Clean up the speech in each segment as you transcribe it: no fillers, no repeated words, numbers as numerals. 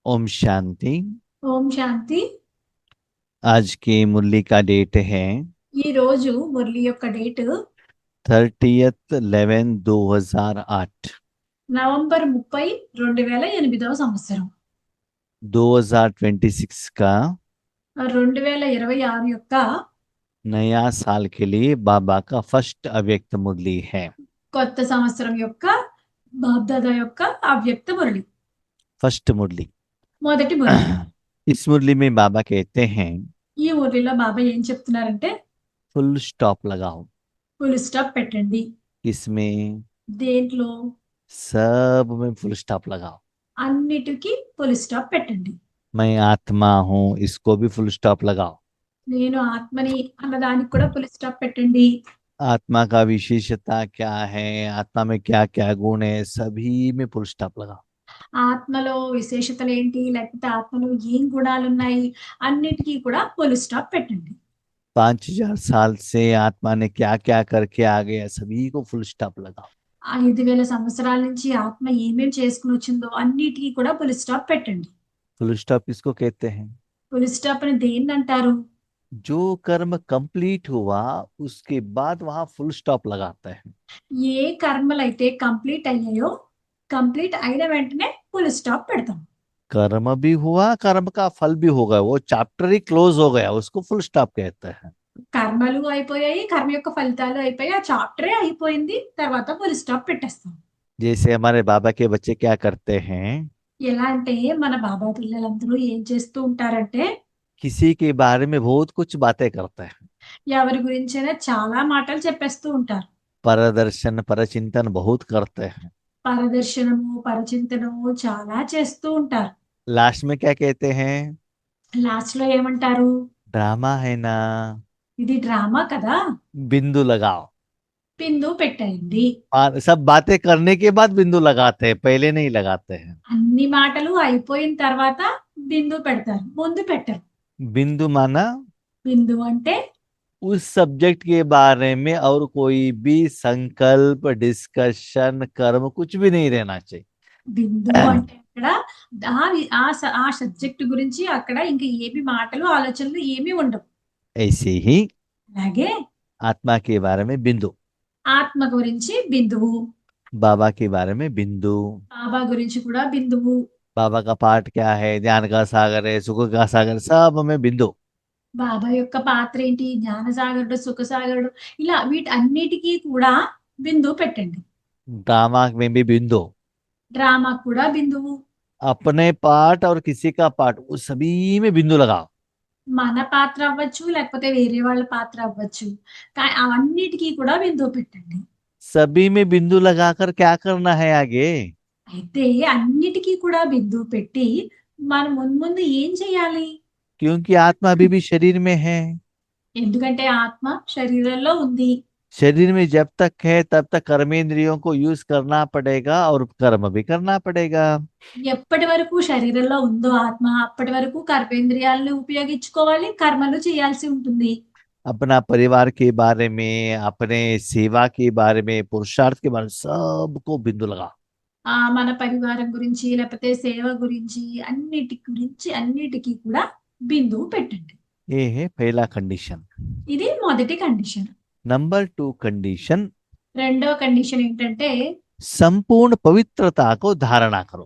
ओम शांति। ఓం శాంతి. आज की मुरली का डेट है ఈ రోజు మురళి యొక్క డేట్ 30/11/2008। నవంబర్ 30, 2008 సంవత్సరం. 2026 का 2026 యొక్క नया साल के लिए बाबा का फर्स्ट अव्यक्त मुरली है। కొత్త సంవత్సరం యొక్క బాబ్దాదా యొక్క అవ్యక్త మురళి, फर्स्ट मुरली। మొదటి మురళి. इस मुरली में बाबा कहते हैं ఈ మురళిలో బాబా ఏం చెప్తున్నారంటే फुल स्टॉप लगाओ। ఫుల్ స్టాప్ పెట్టండి. इसमें దేంట్లో? सब में फुल स्टॉप लगाओ। అన్నిటికీ ఫుల్ స్టాప్ పెట్టండి. मैं आत्मा हूँ, इसको भी फुल स्टॉप लगाओ। నేను ఆత్మని అన్నదానికి కూడా ఫుల్ స్టాప్ పెట్టండి. आत्मा का विशेषता क्या है, आत्मा में क्या क्या गुण है, सभी में फुल स्टॉप लगाओ। ఆత్మలో విశేషతలు ఏంటి, లేకపోతే ఆత్మలో ఏం గుణాలు ఉన్నాయి, అన్నిటికీ కూడా ఫుల్ స్టాప్ పెట్టండి. 5,000 साल से आत्मा ने क्या क्या करके आ गया, सभी को फुल स्टॉप लगाओ। 5,000 సంవత్సరాల నుంచి ఆత్మ ఏమేం చేసుకుని వచ్చిందో అన్నిటికీ కూడా ఫుల్ స్టాప్ పెట్టండి. फुल स्टॉप किसको कहते हैं? ఫుల్ స్టాప్ అని దేన్ని అంటారు? जो कर्म कंप्लीट हुआ उसके बाद वहां फुल स्टॉप लगाता है। ఏ కర్మలు అయితే కంప్లీట్ అయ్యాయో, కంప్లీట్ అయిన వెంటనే ఫుల్ స్టాప్ పెడతాం. कर्म भी हुआ, कर्म का फल भी हो गया, वो चैप्टर ही क्लोज हो गया, उसको फुल स्टॉप कहते हैं। కర్మలు అయిపోయాయి, కర్మ యొక్క ఫలితాలు అయిపోయాయి, ఆ చాప్టరే అయిపోయింది, తర్వాత ఫుల్ స్టాప్ పెట్టేస్తాం. जैसे हमारे बाबा के बच्चे क्या करते हैं, ఎలా అంటే మన బాబా పిల్లలందరూ ఏం చేస్తూ ఉంటారంటే किसी के बारे में बहुत कुछ बातें करते हैं। ఎవరి గురించైనా చాలా మాటలు చెప్పేస్తూ ఉంటారు. परदर्शन परचिंतन बहुत करते हैं। పరదర్శనము, పరచింతనము చాలా చేస్తూ ఉంటారు. लास्ट में क्या कहते हैं? లాస్ట్ లో ఏమంటారు? ड्रामा है ना, ఇది డ్రామా కదా, बिंदु लगाओ। బిందు పెట్టండి. सब बातें करने के बाद बिंदु लगाते हैं, पहले नहीं लगाते हैं। అన్ని మాటలు అయిపోయిన తర్వాత బిందు పెడతారు, ముందు పెట్టరు. बिंदु माना బిందు అంటే उस सब्जेक्ट के बारे में और कोई भी संकल्प, डिस्कशन, कर्म कुछ भी नहीं रहना బిందు चाहिए। అంటే అక్కడ ఆ సబ్జెక్ట్ గురించి అక్కడ ఇంకా ఏమి మాటలు ఆలోచనలు ఏమీ ఉండవు. ऐसे ही అలాగే आत्मा के बारे में बिंदु, ఆత్మ గురించి బిందువు, बाबा के बारे में बिंदु। బాబా గురించి కూడా బిందువు. बाबा का पाठ क्या है, ज्ञान का सागर है, सुख का सागर, सब में बिंदु। బాబా యొక్క పాత్ర ఏంటి, జ్ఞానసాగరుడు, సుఖసాగరుడు, ఇలా వీటన్నిటికీ కూడా బిందువు పెట్టండి. ड्रामा में भी बिंदु। డ్రామా కూడా బిందువు. अपने पाठ और किसी का पाठ, उस सभी में बिंदु लगाओ। మన పాత్ర అవ్వచ్చు, లేకపోతే వేరే వాళ్ళ పాత్ర అవ్వచ్చు, కానీ అవన్నిటికీ కూడా బిందువు పెట్టండి. सभी में बिंदु लगाकर क्या करना है आगे? అయితే అన్నిటికీ కూడా బిందువు పెట్టి మనం ముందు ఏం చేయాలి? क्योंकि आत्मा अभी भी शरीर में है। ఎందుకంటే ఆత్మ శరీరంలో ఉంది. शरीर में जब तक है तब तक कर्मेंद्रियों को यूज करना पड़ेगा और कर्म भी करना पड़ेगा। ఎప్పటి వరకు శరీరంలో ఉందో ఆత్మ, అప్పటి వరకు కర్మేంద్రియాలను ఉపయోగించుకోవాలి, కర్మలు చేయాల్సి ఉంటుంది. अपना परिवार के बारे में, अपने सेवा के बारे में, पुरुषार्थ के बारे में, सबको बिंदु लगा। మన పరివారం గురించి, లేకపోతే సేవ గురించి, అన్నిటికీ కూడా బిందువు పెట్టండి. ये है पहला कंडीशन। ఇది మొదటి కండిషన్. नंबर 2 कंडीशन, రెండో కండిషన్ ఏంటంటే संपूर्ण पवित्रता को धारणा करो।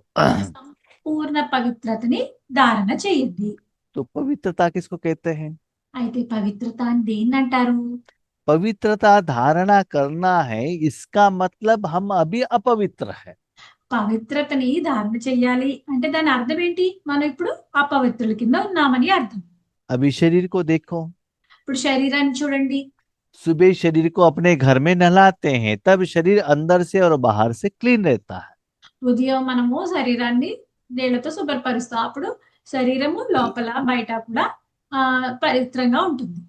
సంపూర్ణ పవిత్రతని ధారణ చేయండి. तो पवित्रता किसको कहते हैं? అయితే పవిత్రత అని దేన్ని అంటారు? पवित्रता धारणा करना है, इसका मतलब हम अभी अपवित्र है। పవిత్రతని ధారణ చెయ్యాలి అంటే దాని అర్థం ఏంటి? మనం ఇప్పుడు అపవిత్రుల కింద ఉన్నామని అర్థం. अभी शरीर को देखो, ఇప్పుడు శరీరాన్ని చూడండి. सुबह शरीर को अपने घर में नहलाते हैं, तब शरीर अंदर से और बाहर से क्लीन रहता है। ఉదయం మనము శరీరాన్ని నీళ్లతో శుభ్రపరుస్తాం, అప్పుడు శరీరము లోపల బయట కూడా పవిత్రంగా ఉంటుంది.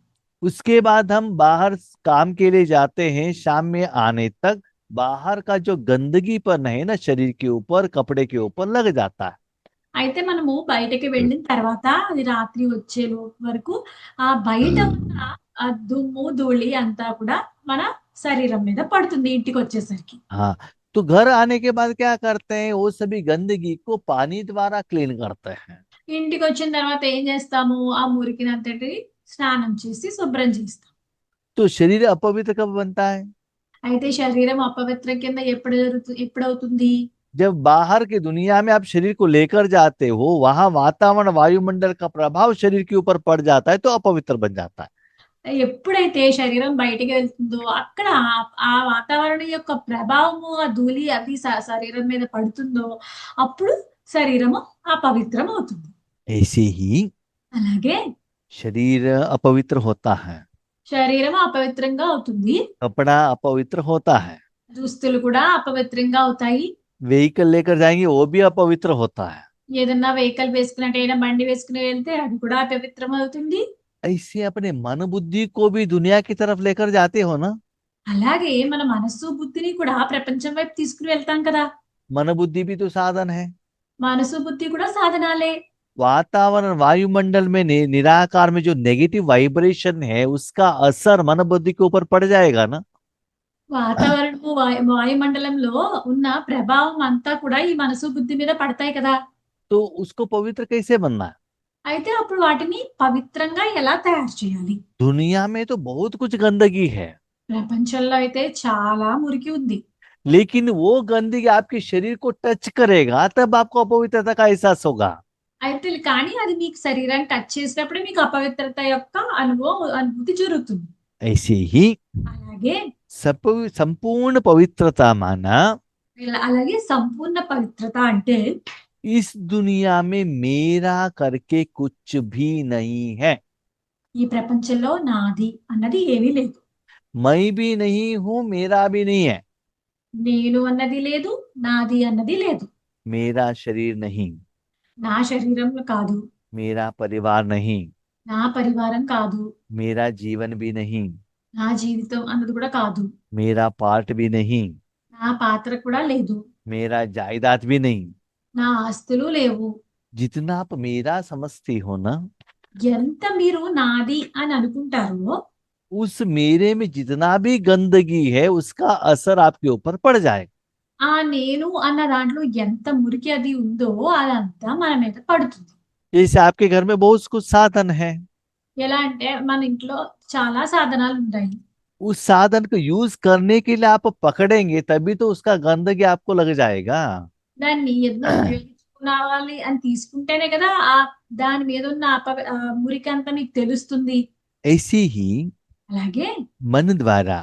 उसके बाद हम बाहर काम के लिए जाते हैं, शाम में आने तक बाहर का जो गंदगीपन है ना, शरीर के ऊपर, कपड़े के ऊपर लग जाता है। అయితే మనము బయటకి వెళ్ళిన తర్వాత అది రాత్రి వచ్చే వరకు ఆ బయట ఉన్న ఆ దుమ్ము ధూళి అంతా కూడా మన శరీరం మీద పడుతుంది ఇంటికి వచ్చేసరికి. हाँ, तो घर आने के बाद क्या करते हैं, वो सभी गंदगी को पानी द्वारा क्लीन करते हैं। ఇంటికి వచ్చిన తర్వాత ఏం చేస్తాము? ఆ మురికినంతటి స్నానం చేసి శుభ్రం చేస్తాం. तो शरीर अपवित्र कब बनता है? అయితే శరీరం అపవిత్రం కింద ఎప్పుడవుతుంది? जब बाहर की दुनिया में आप शरीर को लेकर जाते हो, वहां वातावरण वायुमंडल का प्रभाव शरीर के ऊपर पड़ जाता है, तो अपवित्र बन जाता है। ఎప్పుడైతే శరీరం బయటికి వెళ్తుందో అక్కడ ఆ వాతావరణం యొక్క ప్రభావము, ఆ ధూళి అది శరీరం మీద పడుతుందో అప్పుడు శరీరము అపవిత్రం అవుతుంది. ऐसे ही అలాగే शरीर अपवित्र होता है, శరీరం అపవిత్రంగా అవుతుంది. कपड़ा अपवित्र होता है, దుస్తులు కూడా అపవిత్రంగా అవుతాయి. व्हीकल लेकर जाएंगे वो भी अपवित्र होता है। ఏదన్నా వెహికల్ వేసుకున్నట్టు ఏదైనా బండి వేసుకుని వెళ్తే అది కూడా అపవిత్రం అవుతుంది. ऐसे अपने मन बुद्धि को भी दुनिया की तरफ लेकर जाते हो ना। అలాగే మన మనస్సు బుద్ధిని కూడా ప్రపంచం వైపు తీసుకుని వెళ్తాం కదా. मन बुद्धि भी तो साधन है। మనసు బుద్ధి కూడా సాధనాలే. वातावरण वायुमंडल में निराकार में जो नेगेटिव वाइब्रेशन है, उसका असर मन बुद्धि के ऊपर पड़ जाएगा ना। వాతావరణము వాయుమండలంలో ఉన్న ప్రభావం అంతా కూడా ఈ మనసు బుద్ధి మీద పడతాయి కదా. तो उसको पवित्र कैसे बनना है? అయితే అప్పుడు వాటిని పవిత్రంగా ఎలా తయారు చేయాలి? दुनिया में तो बहुत कुछ गंदगी है, ప్రపంచంలో అయితే చాలా మురికి ఉంది. लेकिन वो गंदगी आपके शरीर को टच करेगा, तब आपको अपवित्रता का एहसास होगा। అయితే కానీ అది మీకు శరీరాన్ని టచ్ చేసినప్పుడే మీకు అపవిత్రత యొక్క అనుభూతి జరుగుతుంది. ऐसे ही అలాగే संपूर्ण पवित्रता माना అలాగే సంపూర్ణ పవిత్రత అంటే इस दुनिया में मेरा करके कुछ भी नहीं है। ఈ ప్రపంచంలో నాది అన్నది ఏమీ లేదు. मैं भी नहीं हूं, मेरा भी नहीं है। నేను అన్నది లేదు, నాది అన్నది లేదు. मेरा शरीर नहीं, నా శరీరంలో కాదు, मेरा परिवार नहीं, నా పరివారం కాదు, मेरा जीवन भी नहीं, నా జీవితం అన్నది కూడా కాదు, मेरा पार्ट भी नहीं, నా పాత్ర కూడా లేదు, मेरा जायदाद भी नहीं। నా ఆస్తులు లేవు. जितना आप मेरा समझती हो ना, ఎంత మీరు నాది అని అనుకుంటారో उस मेरे में जितना भी गंदगी है, उसका असर आपके ऊपर पड़ जाएगा। ఆ నేను అన్న దాంట్లో ఎంత మురికి అది ఉందో అదంతా మన మీద పడుతుంది. जैसे आपके घर में बहुत कुछ साधन है, ఎలా అంటే మన ఇంట్లో చాలా సాధనాలు ఉంటాయి. उस साधन को यूज करने के लिए आप पकड़ेंगे, तभी तो उसका गंदगी आपको लग जाएगा। దాన్ని ఏదైనా ఉపయోగించుకోవాలి అని తీసుకుంటేనే కదా ఆ దాని మీద ఉన్న మురికి అంతా మీకు తెలుస్తుంది. ऐसे ही అలాగే मन द्वारा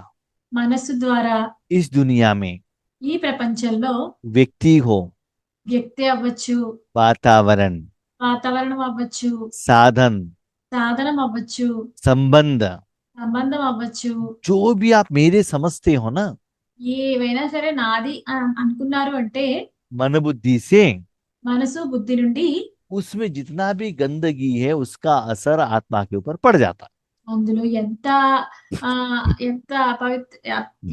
మనస్సు ద్వారా इस दुनिया में ఈ ప్రపంచంలో व्यक्ति हो, వ్యక్తి అవ్వచ్చు, वातावरण, వాతావరణం అవ్వచ్చు, साधन, సాధనం అవ్వచ్చు, संबंध, సంబంధం అవ్వచ్చు, जो भी आप मेरे समझते हो ना, ఏవైనా సరే నాది అనుకున్నారు అంటే मन बुद्धि से మనసు బుద్ధి నుండి उसमें जितना भी गंदगी है, उसका असर आत्मा के ऊपर पड़ जाता है। అందులో ఎంత ఎంత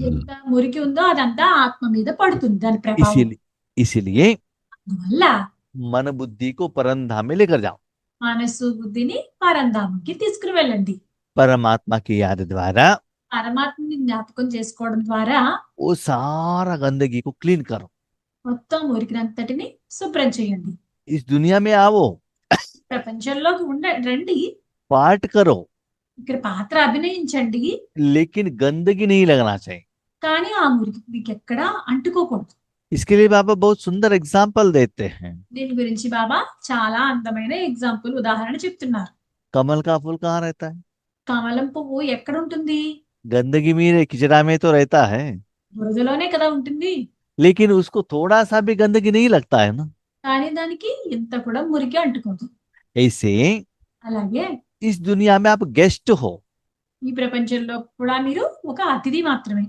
ఎంత మురికి ఉందో అదంతా ఆత్మ మీద పడుతుంది దాని ప్రభావం. इसीलिए అందువల్ల मन बुद्धि को परमधाम में लेकर जाओ। మనస్సు బుద్ధిని పరంధామంకి తీసుకుని వెళ్ళండి. परमात्मा की याद द्वारा పరమాత్మని జ్ఞాపకం చేసుకోవడం ద్వారా वो सारा गंदगी को क्लीन करो। మొత్తం మురికినంతటిని శుభ్రం చేయండి. इस दुनिया में आओ, ప్రపంచంలోకి రండి, पार्ट करो, ఇక్కడ పాత్ర అభినయించండి, लेकिन गंदगी नहीं लगना चाहिए। కానీ ఆ మురికి మీకు ఎక్కడ అంటుకోకూడదు. इसके लिए बाबा बहुत सुंदर एग्जाम्पल देते हैं। దీని గురించి బాబా చాలా అందమైన ఎగ్జాంపుల్ ఉదాహరణ చెప్తున్నారు. कमल का फूल कहाँ रहता है? కమలం పువ్వు ఎక్కడ ఉంటుంది? गंदगी में, किचड़ा में तो रहता है, బురదలోనే కదా ఉంటుంది. लेकिन उसको थोड़ा सा भी गंदगी नहीं लगता है ना। కానీ దానికి ఇంత కూడా మురికి అంటుకోదు. ऐसे అలాగే इस दुनिया में आप गेस्ट हो, ఈ ప్రపంచంలో కూడా మీరు ఒక అతిథి మాత్రమే.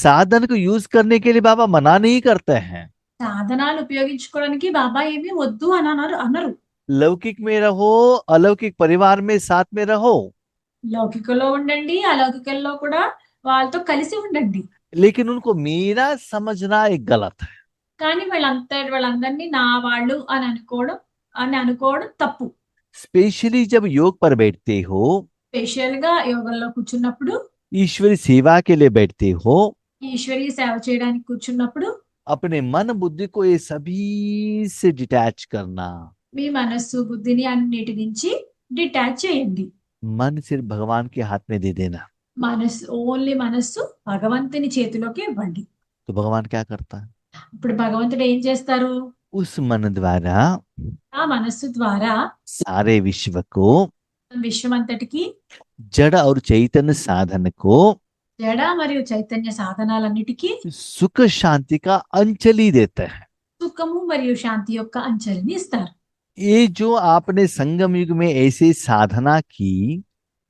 साधन को यूज करने के लिए बाबा मना नहीं करते हैं। సాధనాలు ఉపయోగించుకోవడానికి బాబా ఏమీ వద్దు అని అన్నారు. लौकिक में रहो, अलौकिक परिवार में साथ में रहो, లౌకికలో ఉండండి, అలౌకికల్లో కూడా వాళ్ళతో కలిసి ఉండండి. लेकिन उनको मेरा समझना एक गलत है। కానీ వాళ్ళందరినీ నా వాళ్ళు అని అనుకోవడం తప్పు. स्पेशली जब योग पर बैठते हो, స్పెషల్ గా యోగంలో కూర్చున్నప్పుడు, ईश्वरी सेवा के लिए बैठते हो, ఈశ్వరీయ సేవ చేయడానికి కూర్చున్నప్పుడు अपने मन बुद्धि को ये सभी से डिटैच करना। మీ మనస్సు బుద్ధిని అన్నిటి నుంచి డిటాచ్ చేయండి. मन सिर्फ भगवान के हाथ में दे देना। మనస్సు, ఓన్లీ మనస్సు భగవంతుని చేతిలోకి ఇవ్వండి. तो भगवान क्या करता है? ఇప్పుడు భగవంతుడు ఏం చేస్తారు? उस मन द्वारा ఆ మనస్సు ద్వారా सारे विश्व को, విశ్వమంతటికి, जड़ और चैतन्य साधन को జడ మరియు చైతన్య సాధనాలన్నిటికీ सुख शांति का अंजलि देता है। సుఖము మరియు శాంతి యొక్క అంచెల్ని ఇస్తారు. ये जो आपने संगम युग में ऐसे साधना की,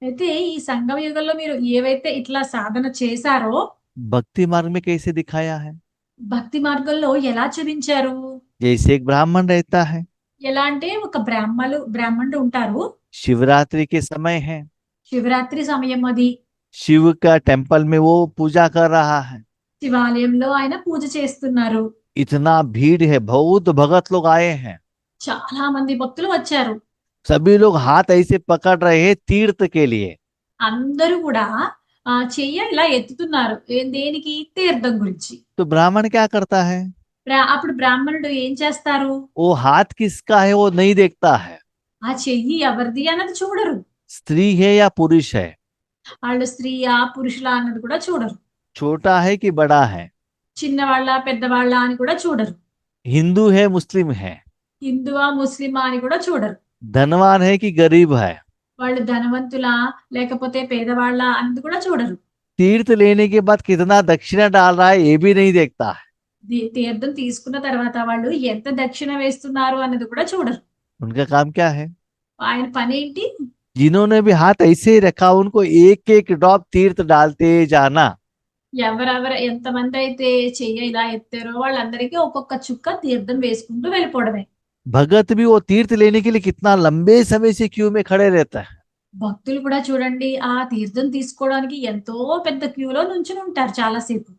అయితే ఈ సంగమ యుగంలో మీరు ఏవైతే ఇట్లా సాధన చేశారో भक्ति मार्ग में कैसे दिखाया है? భక్తి మార్గంలో ఎలా చూపించారు? जैसे एक ब्राह्मण रहता है, ఎలా అంటే ఒక బ్రాహ్మణుడు ఉంటారు. शिवरात्रि के समय है, శివరాత్రి సమయం అది. शिव का टेम्पल में वो पूजा कर रहा है, శివాలయంలో ఆయన పూజ చేస్తున్నారు. इतना भीड़ है, बहुत भगत लोग आए हैं, చాలా మంది భక్తులు వచ్చారు. सभी लोग हाथ ऐसे पकड़ रहे हैं तीर्थ के लिए। అందరూ కూడా చెయ్య ఇలా ఎత్తుతున్నారు. దేనికి? తీర్థం గురించి. तो ब्राह्मण क्या करता है? అప్పుడు బ్రాహ్మణుడు ఏం చేస్తారు? वो हाथ किसका है वो नहीं देखता है, ఆ చెయ్యి ఎవరిది అన్నది చూడరు. स्त्री है या पुरुष है, వాళ్ళు స్త్రీయా పురుషులా అన్నది కూడా చూడరు. छोटा है कि बड़ा है, చిన్నవాళ్ళ పెద్దవాళ్ళ అని కూడా చూడరు. हिंदू है मुस्लिम है, హిందువా ముస్లిమా అని కూడా చూడరు. धनवान है कि गरीब है, వాళ్ళు ధనవంతులా లేకపోతే పేదవాళ్ళ అన్నది కూడా చూడరు. तीर्थ लेने के बाद कितना दक्षिणा डाल रहा है ये भी नहीं देखता है। తీర్థం తీసుకున్న తర్వాత వాళ్ళు ఎంత దక్షిణ వేస్తున్నారు అన్నది కూడా చూడరు. उनका काम क्या है? ఆయన పని ఏంటి? जिन्होंने भी हाथ ऐसे ही रखा उनको एक एक ड्रॉप तीर्थ डालते जाना। ఎంతమంది అయితే చెయ్య ఇలా ఎత్తారో వాళ్ళందరికీ ఒక్కొక్క చుక్క తీర్థం వేసుకుంటూ వెళ్ళిపోవడమే. भगत भी वो तीर्थ लेने के लिए कितना लंबे समय से क्यू में खड़े रहता है। భక్తులు కూడా చూడండి, ఆ తీర్థం తీసుకోవడానికి ఎంతో పెద్ద క్యూలో నుంచుని ఉంటారు చాలాసేపు.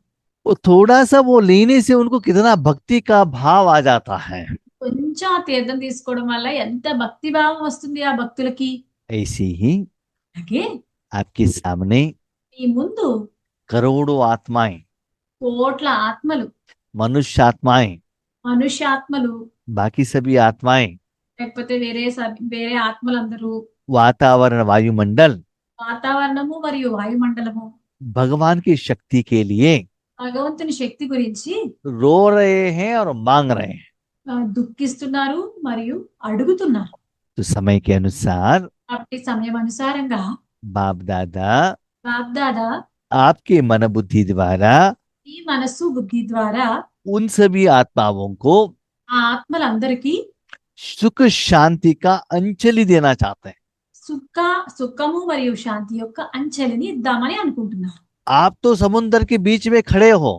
वो थोड़ा सा वो लेने से उनको कितना भक्ति का भाव आ जाता है। కొంచెం ఆ తీర్థం తీసుకోవడం వల్ల ఎంత భక్తి భావం వస్తుంది ఆ భక్తులకి. ऐसे ही అలాగే आपके सामने ఈ ముందు करोड़ों आत्माएं, కోట్ల ఆత్మలు, मनुष्य आत्माएं, మనుష్యాత్మలు, बाकी सभी आत्माएं, లేకపోతే వేరే ఆత్మలందరూ, वातावरण वायुमंडल వాతావరణము మరియు వాయుమండలము भगवान की शक्ति के लिए భగవంతుని శక్తి గురించి रो रहे हैं और मांग रहे हैं। దుఃఖిస్తున్నారు మరియు అడుగుతున్నారు. तो समय के अनुसार కాబట్టి సమయం అనుసారంగా बाप दादा బాప్దాదా आपके मन बुद्धि द्वारा ఈ మనస్సు బుద్ధి ద్వారా उन सभी आत्माओं को ఆ ఆత్మలందరికీ सुख शांति का अंजलि देना चाहते हैं। సుఖము మరియు శాంతి యొక్క అంచెలిని ఇద్దామని అనుకుంటున్నారు. आप तो समुद्र के बीच में खड़े हो,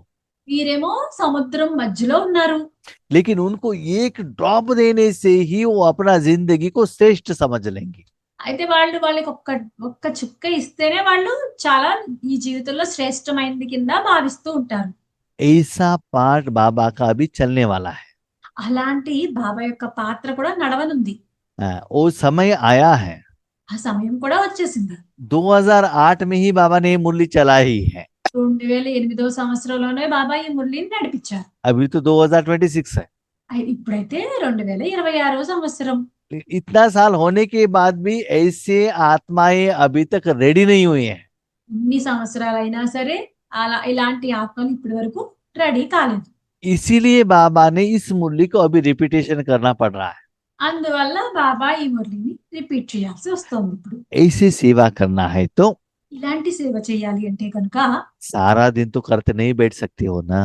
మీరేమో సముద్రం మధ్యలో ఉన్నారు. लेकिन उनको एक ड्रॉप देने से ही वो अपना जिंदगी को श्रेष्ठ समझ लेंगे। అయితే వాళ్ళకి ఒక్క చుక్క ఇస్తేనే వాళ్ళు చాలా ఈ జీవితంలో శ్రేష్టమైనది కింద భావిస్తూ ఉంటారు. ऐसा पाठ बाबा का भी चलने वाला है। అలాంటి బాబా యొక్క పాత్ర కూడా నడవనుంది. वो समय आया है, ఆ సమయం కూడా వచ్చేసింది. 2008 में ही बाबा ने ये मुरली चलाई है। 2008వ సంవత్సరంలోనే బాబా ఈ మురళిని నడిపించారు. अभी तो 2026 है। ఇప్పుడైతే 2026వ సంవత్సరం. इतना साल होने के बाद भी ऐसे आत्माएं अभी तक रेडी नहीं हुई हैं। ఇన్ని సంవత్సరాలైనా సరే ఇలాంటి ఆత్మలు ఇప్పటి వరకు రెడీ కాలేదు. इसीलिए बाबा ने इस मुरली को अभी रिपीटेशन करना पड़ रहा है। అందువల్ల బాబా ఈ మురళిని రిపీట్ చేయాల్సి వస్తుంది. ఇప్పుడు ऐसे सेवा करना है तो ఇలాంటి సేవ చేయాలి అంటే కనుక सारा दिन तो करते नहीं बैठ सकते हो ना।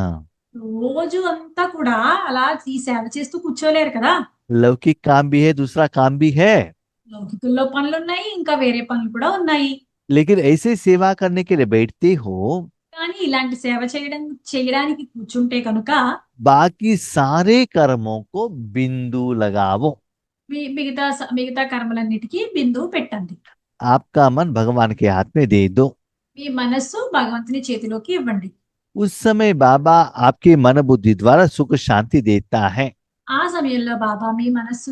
రోజు అంతా కూడా అలా ఈ సేవ చేస్తూ కూర్చోలేరు కదా. लौकिक काम भी है, दूसरा काम भी है, లౌకికుల్లో పనులు ఉన్నాయి, ఇంకా వేరే పనులు కూడా ఉన్నాయి. लेकिन ऐसे सेवा करने के लिए बैठते हो, కానీ ఇలాంటి సేవ చేయడానికి కూర్చుంటే కనుక बाकी सारे कर्मों को बिंदु लगाओ। మిగతా కర్మలన్నిటికీ బిందువు పెట్టండి. आपका मन भगवान के हाथ में दे दो। మీ మనస్సు భగవంతుని చేతిలోకి ఇవ్వండి. उस समय बाबा आपके मन बुद्धि द्वारा सुख शांति देता है। ఆ సమయంలో బాబా మీ మనస్సు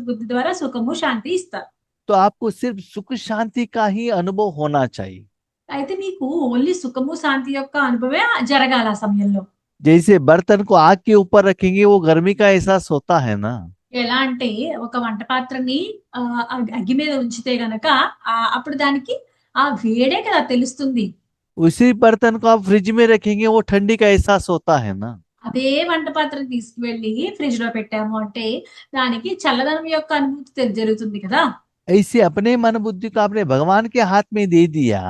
బుద్ధి ద్వారా సుఖము శాంతి ఇస్తారు. तो आपको सिर्फ सुख शांति का ही अनुभव होना चाहिए। అయితే మీకు ఓన్లీ సుఖము, శాంతి యొక్క అనుభవమే జరగాలి ఆ సమయంలో. जैसे बर्तन को आग के ऊपर रखेंगे वो गर्मी का एहसास होता है ना। ఎలా అంటే ఒక వంట పాత్రని అగ్గి మీద ఉంచితే గనక అప్పుడు దానికి ఆ వేడే కదా తెలుస్తుంది. उसी बर्तन को आप फ्रिज में रखेंगे वो ठंडी का एहसास होता है ना। అదే వంట పాత్రని తీసుకువెళ్ళి ఫ్రిడ్జ్ లో పెట్టాము అంటే దానికి చల్లదనం యొక్క అనుభూతి జరుగుతుంది కదా. ऐसे अपने मन बुद्धि को आपने भगवान के हाथ में दे दिया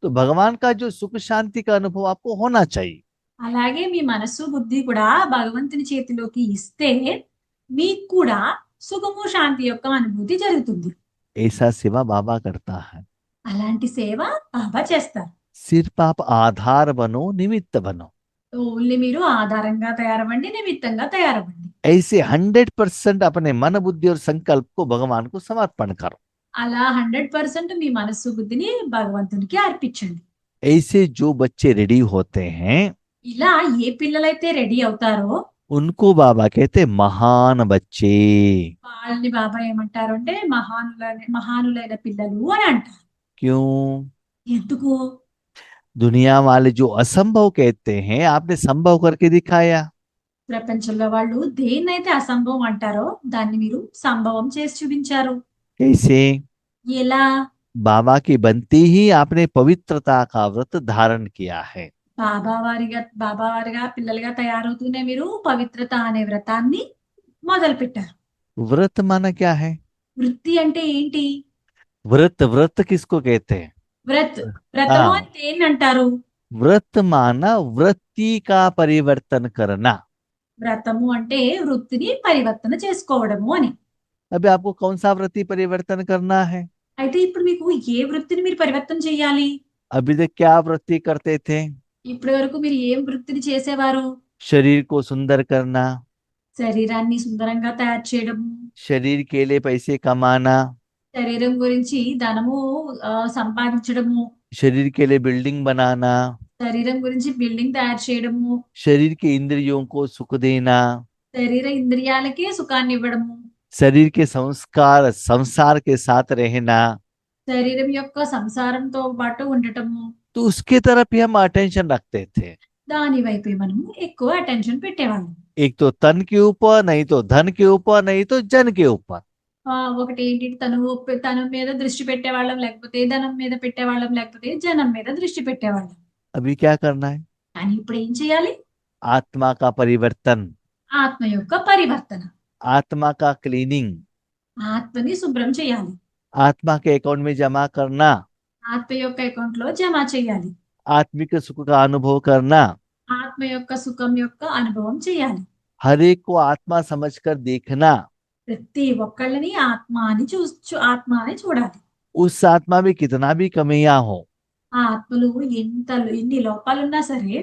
तो भगवान का जो सुख शांति का अनुभव आपको होना चाहिए। అలాగే మీ మనస్సు బుద్ధి కూడా భగవంతుని చేతిలోకి ఇస్తే మీకు కూడా సుఖము శాంతి యొక్క అనుభూతి జరుగుతుంది. ऐसा सेवा बाबा करता है। అలాంటి సేవ బాబా చేస్తారు. सिर्फ आप आधार बनो, निमित्त बनो। ఓన్లీ మీరు ఆధారంగా తయారవ్వండి, నిమిత్తంగా తయారవ్వండి. ऐसे 100% अपने मन बुद्धि और संकल्प को भगवान को समर्पण करो। అలా 100% మీ మనస్సు బుద్ధిని భగవంతునికి అర్పించండి. ऐसे जो बच्चे रेडी होते हैं ఇలా ఏ పిల్లలైతే రెడీ అవుతారో उनको बाबा कहते महान बच्चे। వాళ్ళని బాబా ఏమంటారు అంటే మహానులైన పిల్లలు అని అంటారు. क्यों? ఎందుకు? दुनिया वाले जो असंभव कहते हैं आपने संभव करके दिखाया। ప్రపంచంలో వాళ్ళు దేన్నైతే అసంభవం అంటారో దాన్ని మీరు సంభవం చేసి చూపించారు. कैसे? ఎలా? बाबा की बनते ही आपने पवित्रता का व्रत धारण किया है। బాబా వారిగా పిల్లలుగా తయారవుతూనే మీరు పవిత్రత అనే వ్రతాన్ని మొదలు పెట్టారు. व्रत माना क्या है? వృత్తి అంటే ఏంటి? व्रत व्रत किसको कहते हैं? వ్రతము हाँ, అని దేన్ని అంటారు? व्रत माना वृत्ति का परिवर्तन करना। వ్రతము అంటే వృత్తిని పరివర్తన చేసుకోవడము అని. अभी आपको कौन सा वृत्ति परिवर्तन करना है? అయితే ఇప్పుడు మీకు ఏ వృత్తిని మీరు పరివర్తన చేయాలి? अभी तक क्या वृत्ति करते थे? ఇప్పటి వరకు మీరు ఏం వృత్తిని చేసేవారు? शरीर को सुंदर करना, శరీరాన్ని సుందరంగా తయారు చేయడము, शरीर के लिए पैसे कमाना, శరీరం గురించి ధనము సంపాదించడము, शरीर के लिए बिल्डिंग बनाना, శరీరం గురించి బిల్డింగ్ తయారు చేయడము, शरीर के इंद्रियों को सुख देना, శరీర ఇంద్రియాలకే సుఖాన్ని ఇవ్వడము, शरीर के संस्कार संसार के साथ रहना, శరీరం యొక్క సంసారంతో పాటు ఉండటము. तो उसके तरफ ही हम अटेंशन रखते थे। దాని వైపే మనము ఎక్కువ అటెన్షన్ పెట్టేవాళ్ళం. एक तो तन के ऊपर, नहीं तो धन के ऊपर, नहीं तो जन के ऊपर। ఒకటి ఏంటి, తను మీద దృష్టి పెట్టేవాళ్ళం, లేకపోతే ధనం మీద పెట్టేవాళ్ళం, లేకపోతే జనం మీద దృష్టి పెట్టేవాళ్ళం. अभी क्या करना है? కానీ ఇప్పుడు ఏం చేయాలి? आत्मा का परिवर्तन, ఆత్మ యొక్క పరివర్తన, आत्मा का क्लीनिंग, ఆత్మని శుభ్రం చేయాలి, आत्मा के अकाउंट में जमा करना, ఆత్మ యొక్క అకౌంట్ లో జమ చేయాలి, आत्मिक सुख का अनुभव करना, ఆత్మ యొక్క సుఖం యొక్క అనుభవం చేయాలి. हर एक को आत्मा समझकर देखना। ప్రతి ఒక్కళ్ళని ఆత్మ అని చూడాలి. उस आत्मा में कितना भी कमियां हो, ఆ ఆత్మలు ఎన్ని లోపాలున్నా సరే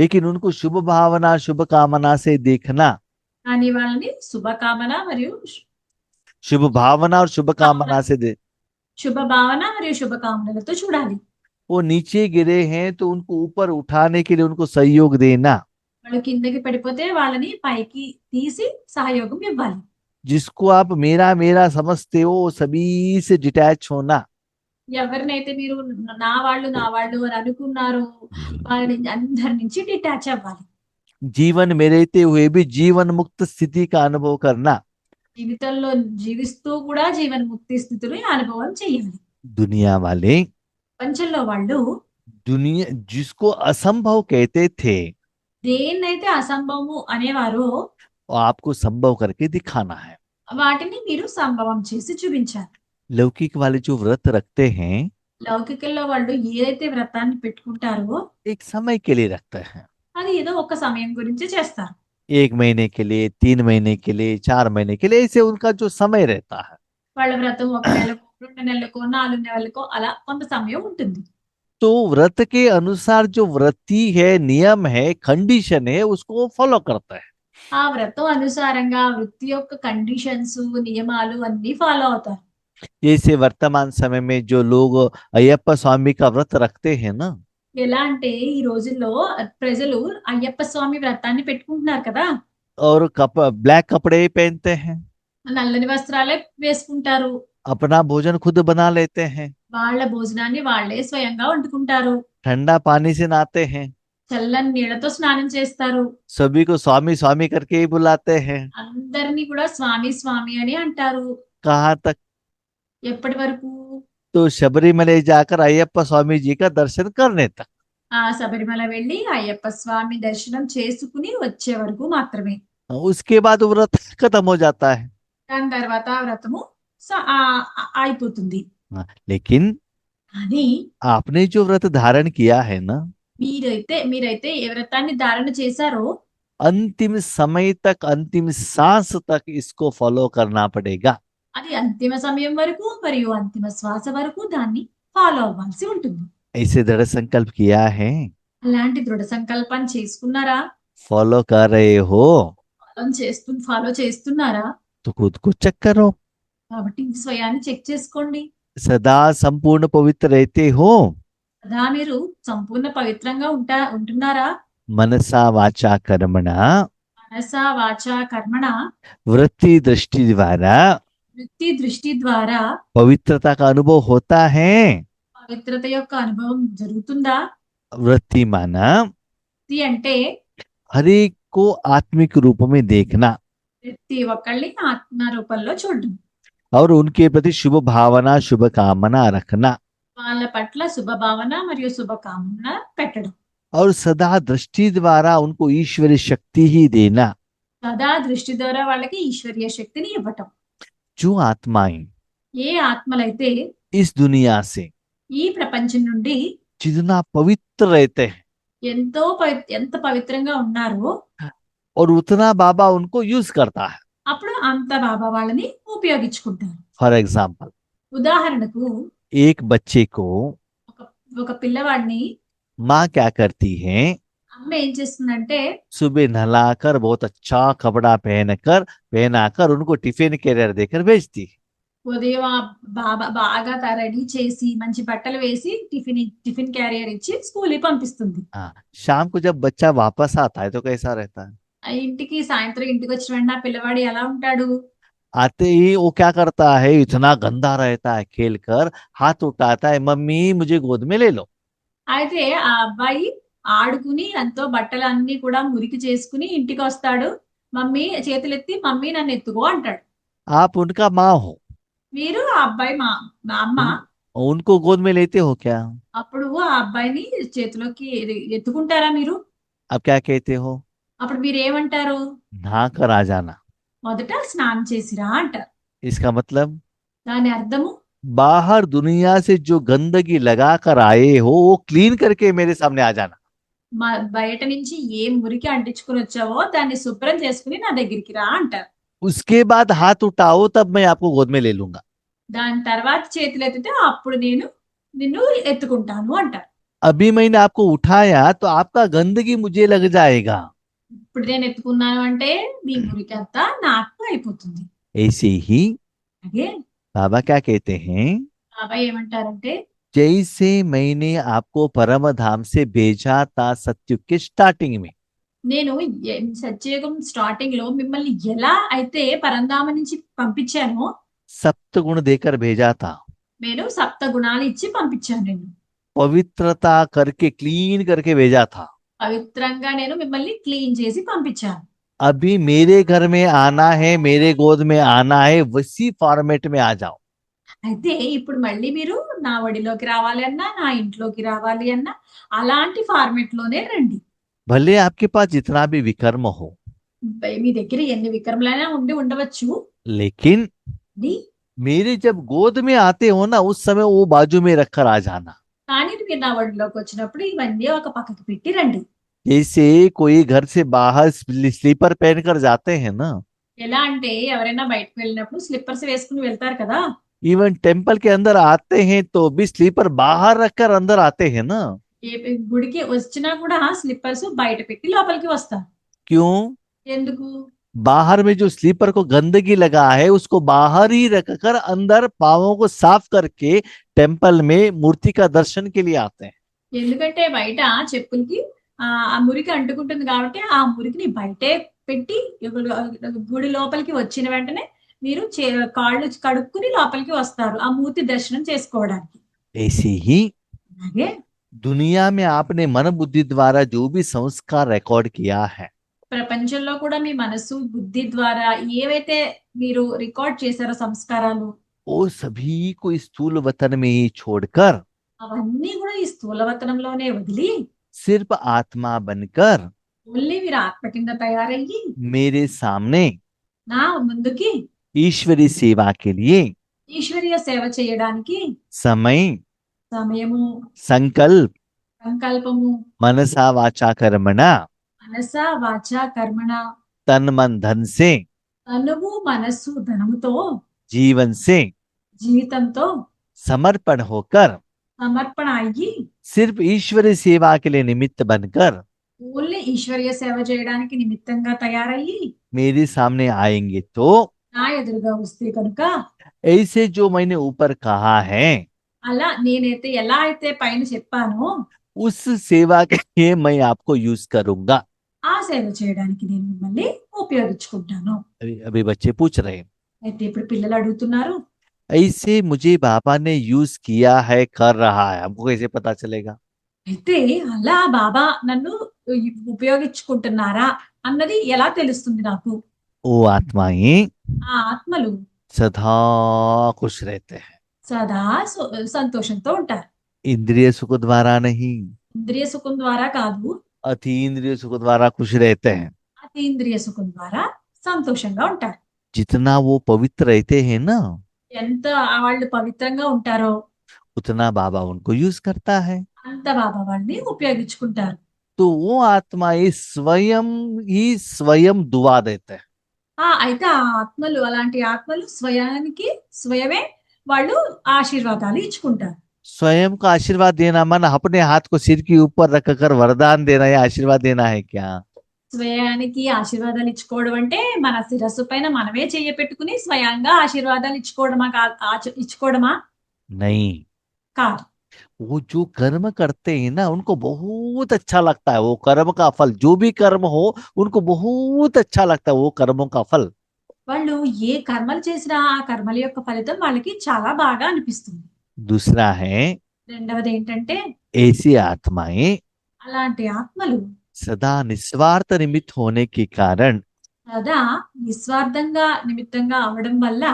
लेकिन उनको शुभ भावना शुभ कामना से देखना। కానీ వాళ్ళని శుభకామన మరియు शुभ भावना और शुभ कामना से శుభ భావన మరియు శుభకామనలతో చూడాలి. वो नीचे गिरे हैं तो उनको ऊपर उठाने के लिए उनको सहयोग देना। వాళ్ళు కిందకి పడిపోతే వాళ్ళని పైకి తీసి సహయోగం ఇవ్వాలి. जिसको आप मेरा मेरा समझते हो सभी से डिटैच होना। ఎవరినైతే మీరు నా వాళ్ళు అని అనుకున్నారో వాళ్ళని అందరి నుంచి డిటాచ్ అవ్వాలి. जीवन में रहते हुए भी जीवन मुक्त स्थिति का अनुभव करना। జీవితంలో జీవిస్తూ కూడా జీవన్ ముక్తి స్థితిని అనుభవం చేయాలి. दुनिया वाले ప్రపంచంలో వాళ్ళు दुनिया जिसको असंभव कहते थे దేన్నైతే అసంభవము అనేవారో वो आपको संभव करके दिखाना है। వాటిని మీరు సంభవం చేసి చూపించాలి. लौकिक वाले जो व्रत रखते हैं లౌకికంలో వాళ్ళు ఏదైతే వ్రతాన్ని పెట్టుకుంటారో एक समय के लिए रखते हैं। అది ఏదో ఒక సమయం గురించి చేస్తారు. 1 महीने के लिए, 3 महीने के लिए, 4 महीने के लिए, ऐसे उनका जो समय रहता है। వాళ్ళ వ్రతం 1 నెలకు, 2 నెలలకు, 4 నెలలకు అలా కొంత సమయం ఉంటుంది. तो व्रत के अनुसार जो व्रती है, नियम है, कंडीशन है, उसको वो फॉलो करता है। ఆ వ్రతం అనుసారంగా వృత్తి యొక్క కండిషన్స్, నియమాలు అన్ని ఫాలో అవుతారు. जैसे वर्तमान समय में जो लोग अयप्पा स्वामी का व्रत रखते हैं ना, ఎలా అంటే ఈ రోజుల్లో ప్రజలు అయ్యప్ప స్వామి వ్రతాన్ని పెట్టుకుంటున్నారు కదా, और ब्लैक कपड़े पहनते हैं, నల్లని వస్త్రాలే వేసుకుంటారు. अपना भोजन खुद बना लेते हैं, వాళ్ళ భోజనాన్ని వాళ్ళే స్వయంగా వండుకుంటారు. ठंडा पानी से नहाते हैं, చల్లని నీళ్ళతో స్నానం చేస్తారు. सभी को स्वामी स्वामी करके ही बुलाते हैं। అందరినీ కూడా స్వామి స్వామి అని అంటారు. कहाँ तक? ఎప్పటి వరకు? तो शबरीमले जाकर अय्यप्पा स्वामी जी का दर्शन करने तक। ఆ శబరిమల వెళ్ళి అయ్యప్ప స్వామి దర్శనం చేసుకుని వచ్చే వరకు మాత్రమే. उसके बाद व्रत खत्म हो जाता है। దాని తర్వాత ఆ వ్రతము అయిపోతుంది. लेकिन కానీ आपने जो व्रत धारण किया है ना, మీరైతే ఏ వ్రతాన్ని ధారణ చేశారో अंतिम समय तक, अंतिम सांस तक इसको फॉलो करना पड़ेगा। అది అంతిమ సమయం వరకు మరియు అంతిమ శ్వాస వరకు దాన్ని ఫాలో అవ్వాల్సి ఉంటుంది. ऐसे दृढ़ संकल्प किया है? అలాంటి దృఢ సంకల్పం చేసుకున్నారా? फॉलो कर रहे हो? ఫాలో చేస్తున్నారా? तो खुद को चेक करो। కాబట్టి స్వయాన్ని చెక్ చేసుకోండి. सदा संपूर्ण पवित्र रहते हो? సదా మీరు సంపూర్ణ పవిత్రంగా ఉంటున్నారా? मनसा वाचा कर्मणा మనస వాచ కర్మణ वृत्ति दृष्टि द्वारा వృత్తి దృష్టి ద్వారా पवित्रता का अनुभव होता है। పవిత్రత యొక్క అనుభవం జరుగుతుందా? वृत्ति माना వృత్తి అంటే हर एक को आत्मिक रूप में देखना ప్రతి ఒక్కళ్ళని ఆత్మ రూపంలో చూడడం, और उनके प्रति शुभ भावना शुभ कामना रखना, వాళ్ళ పట్ల శుభభావన మరియు శుభకామన పెట్టడం, और सदा दृष्टि द्वारा उनको ईश्वरीय शक्ति ही देना। సదా దృష్టి ద్వారా వాళ్ళకి ఈశ్వరీయ శక్తిని ఇవ్వటం. जो आत्माएं ఏ ఆత్మలైతే इस दुनिया से ఈ ప్రపంచం నుండి जितना पवित्र रहते हैं ఎంత పవిత్రంగా ఉన్నారో और उतना बाबा उनको यूज करता है। అప్పుడు అంత బాబా వాళ్ళని ఉపయోగించుకుంటారు. फॉर एग्जाम्पल, ఉదాహరణకు एक बच्चे को ఒక ఒక పిల్లవాడిని माँ क्या करती है, అమ్మ ఏం చేస్తుందంటే सुबह नहलाकर बहुत अच्छा कपड़ा पहनाकर उनको टिफिन कैरियर देकर भेजती है। ఉదయం ఆ బాగా రెడీ చేసి మంచి బట్టలు వేసి టిఫిన్ క్యారియర్ ఇచ్చి స్కూల్ కి పంపిస్తుంది. हाँ, शाम को जब बच्चा वापस आता है तो कैसा रहता है? సాయంత్రం ఇంటికి వచ్చిన వెంటనే ఆ పిల్లవాడు ఎలా ఉంటాడు? आते ही वो क्या करता है, इतना गंदा रहता है, खेल कर हाथ उठाता है, मम्मी मुझे गोद में ले लो। అయితే ఆ అబ్బాయి ఆడుకుని ఎంతో బట్టలు అన్ని కూడా మురికి చేసుకుని ఇంటికి వస్తాడు. మమ్మీ చేతులెత్తి మమ్మీ నన్ను ఎత్తుకో అంటాడు. आप उनका माँ हो, మీరు ఆ అబ్బాయి మా అమ్మ. उनको गोद में लेते हो क्या? అప్పుడు ఆ అబ్బాయిని చేతిలోకి ఎత్తుకుంటారా మీరు? अब क्या कहते हो? అప్పుడు మీరు ఏమంటారు? नहा कर आ जाना। మొదట స్నానం చేసిరా అంటారు. इसका मतलब దాని అర్థము बाहर दुनिया से जो गंदगी लगा कर आए हो वो क्लीन करके मेरे सामने आ जाना। బయట నుంచి ఏ మురికి అంటించుకుని వచ్చావో దాన్ని శుభ్రం చేసుకుని నా దగ్గరికి రా అంటారు. उसके बाद हाथ उठाओ, तब मैं आपको गोद में ले लूंगा। దాని తర్వాత చేతులు ఎత్తితే అప్పుడు నేను నిన్ను ఎత్తుకుంటాను అంటారు. अभी मैंने आपको उठाया तो आपका गंदगी मुझे लग जाएगा। ఇప్పుడు నేను ఎత్తుకున్నాను అంటే నీ మురికి అంతా నాకు అయిపోతుంది. ऐसे ही అలాగే बाबा क्या कहते हैं, బాబా ఏమంటారంటే जैसे मैंने आपको परम धाम से भेजा था सत्युग के स्टार्टिंग में, నేను సత్యయుగం స్టార్టింగ్ లో మిమ్మల్ని ఎలా అయితే పరంధామ నుంచి పంపించానో सप्त गुण देकर भेजा था, నేను సప్త గుణాలు ఇచ్చి పంపించాను. నేను पवित्रता करके क्लीन करके भेजा था। పవిత్రంగా నేను మిమ్మల్ని క్లీన్ చేసి పంపించాను. अभी मेरे घर में आना है, मेरे गोद में आना है, वैसी फॉर्मेट में आ जाओ। అయితే ఇప్పుడు మళ్ళీ మీరు నా ఒడిలోకి రావాలి అన్నా నా ఇంట్లోకి రావాలి అన్నా అలాంటి ఫార్మెట్ లోనే రండి. भले आपके पास जितना भी विकर्म हो, మీ దగ్గర ఎన్ని విక్రములైనా ఉండవచ్చు. लेकिन ది मेरे जब गोद में आते हो ना, उस समय वो बाजू में रखकर आ जाना। కానీ మీరు నా ఒడిలోకి వచ్చినప్పుడు ఇవన్నీ ఒక పక్కకి పెట్టి రండి. जैसे कोई घर से बाहर स्लीपर पहनकर जाते हैं ना, ఎలా అంటే ఎవరైనా బయటకు వెళ్ళినప్పుడు స్లిప్పర్స్ వేసుకుని వెళ్తారు కదా. इवन टेम्पल के अंदर आते हैं तो भी स्लीपर बाहर रखकर अंदर आते हैं ना। ఏ గుడికి వచ్చినా కూడా స్లిప్పర్స్ బయట పెట్టి లోపలికి వస్తారు. क्यों? ఎందుకు? बाहर में जो स्लीपर को गंदगी लगा है उसको बाहर ही रखकर अंदर पांवों को साफ करके टेम्पल में मूर्ति का दर्शन के लिए आते हैं। ఎందుకంటే బయట చెప్పులకి ఆ మురికి అంటుకుంటుంది కాబట్టి ఆ మురికిని బయటే పెట్టి గుడి లోపలికి వచ్చిన వెంటనే మీరు కాళ్ళు కడుక్కుని లోపలికి వస్తారు ఆ మూర్తి దర్శనం చేసుకోవడానికి. ऐसे ही అలాగే दुनिया में आपने मन बुद्धि द्वारा जो भी संस्कार रिकॉर्ड किया है, ప్రపంచంలో కూడా మీ మనసు బుద్ధి ద్వారా ఏవైతే మీరు రికార్డ్ చేశారో సంస్కారాలు, वो सभी को इस स्थूल वतन में ही छोड़कर అవన్నీ కూడా ఈ స్థూలవతనంలోనే వదిలి सिर्फ आत्मा बनकर ఓన్లీ మీరు ఆత్మ కింద తయారయ్యి मेरे सामने నా ముందుకి ईश्वरी सेवा के लिए ఈశ్వరీయ సేవ చేయడానికి समय, సమయము, संकल्प, సంకల్పము, मनसा वाचा कर्मणा మనస వాచ కర్మణ, तन मन धन से, తనువు మనస్సు ధనముతో, जीवन से జీవితంతో समर्पण होकर సమర్పణ అయ్యి सिर्फ ईश्वरी सेवा के लिए निमित्त बनकर ఓన్లీ ఈశ్వరీయ సేవ చేయడానికి నిమిత్తంగా తయారయ్యి मेरे सामने आएंगे तो నా ఎదురుగా వస్తే కనుక ऐसे जो मैंने ऊपर कहा है అలా నేనైతే ఎలా అయితే పైన చెప్పానో उस सेवा के लिए मैं आपको यूज करूंगा। ఆ సేవ చేయడానికి నేను మిమ్మల్ని ఉపయోగించుకుంటాను. अभी बच्चे पूछ रहे हैं, అయితే ఇప్పుడు పిల్లలు అడుగుతున్నారు, ऐसे मुझे बाबा ने यूज किया है, कर रहा है, हमको कैसे पता चलेगा? అయితే అలా బాబా నన్ను ఉపయోగించుకుంటున్నారా అన్నది ఎలా తెలుస్తుంది నాకు? वो आत्माएं ఆ ఆత్మలు सदा खुश रहते हैं, సదా సంతోషంతో ఉంటారు. इंद्रिय सुख द्वारा नहीं, ఇంద్రియ సుఖం ద్వారా కాదు, अतीन्द्रिय सुख द्वारा खुश रहते हैं। అతీంద్రియ సుఖం ద్వారా సంతోషంగా ఉంటారు. जितना वो पवित्र रहते हैं ना, ఎంత వాళ్ళు పవిత్రంగా ఉంటారో उतना बाबा उनको यूज करता है। అంత బాబా వాళ్ళని ఉపయోగించుకుంటారు. तो वो आत्माएं स्वयं ही स्वयं दुआ देते हैं। అయితే ఆ ఆత్మలు అలాంటి ఆత్మలు స్వయానికి స్వయమే వాళ్ళు ఆశీర్వాదాలు ఇచ్చుకుంటారు. स्वयं का आशीर्वाद देना मन अपने हाथ को सिर के ऊपर रखकर वरदान देना या आशीर्वाद देना है क्या? స్వయానికి ఆశీర్వాదాలు ఇచ్చుకోవడం అంటే మన శిరస్సు పైన మనమే చెయ్యి పెట్టుకుని స్వయంగా ఆశీర్వాదాలు ఇచ్చుకోవడమా? ఇచ్చుకోవడమా? नहीं, కాదు. वो जो कर्म करते हैं ना उनको बहुत अच्छा लगता है, वो कर्म का फल, जो भी कर्म हो उनको बहुत अच्छा लगता है वो कर्मों का फल। వాళ్ళు ఏ కర్మలు చేసినా ఆ కర్మల యొక్క ఫలితం వాళ్ళకి చాలా బాగా అనిపిస్తుంది. दूसरा है, రెండవది ఏంటంటే ऐसी आत्माएं అలాంటి ఆత్మలు सदा निस्वार्थ निमित्त होने के कारण సదా నిస్వార్థంగా నిమిత్తంగా అవడం వల్ల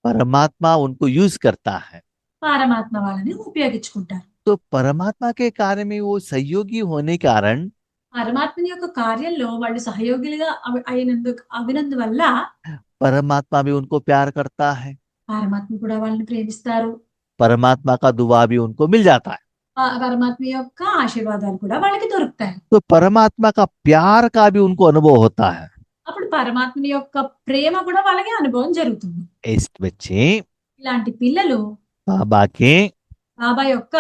परमात्मा उनको यूज करता है। పరమాత్మ వాళ్ళని ఉపయోగించుకుంటారు. तो परमात्मा के कार्य में वो सहयोगी होने के कारण పరమాత్మని యొక్క కార్యంలో వాళ్ళు సహయోగులుగా అవినందువల్ల परमात्मा भी उनको प्यार करता है, పరమాత్మ కూడా వాళ్ళని ప్రేమిస్తారు. परमात्मा का दुआ भी उनको मिल जाता है। పరమాత్మ యొక్క ఆశీర్వాదాలు కూడా వాళ్ళకి దొరుకుతాయి. तो परमात्मा का प्यार का भी उनको अनुभव होता है। అప్పుడు పరమాత్మని యొక్క ప్రేమ కూడా వాళ్ళకి అనుభవం జరుగుతుంది. ऐसे बच्चे ఇలాంటి పిల్లలు बाबा के బాబా యొక్క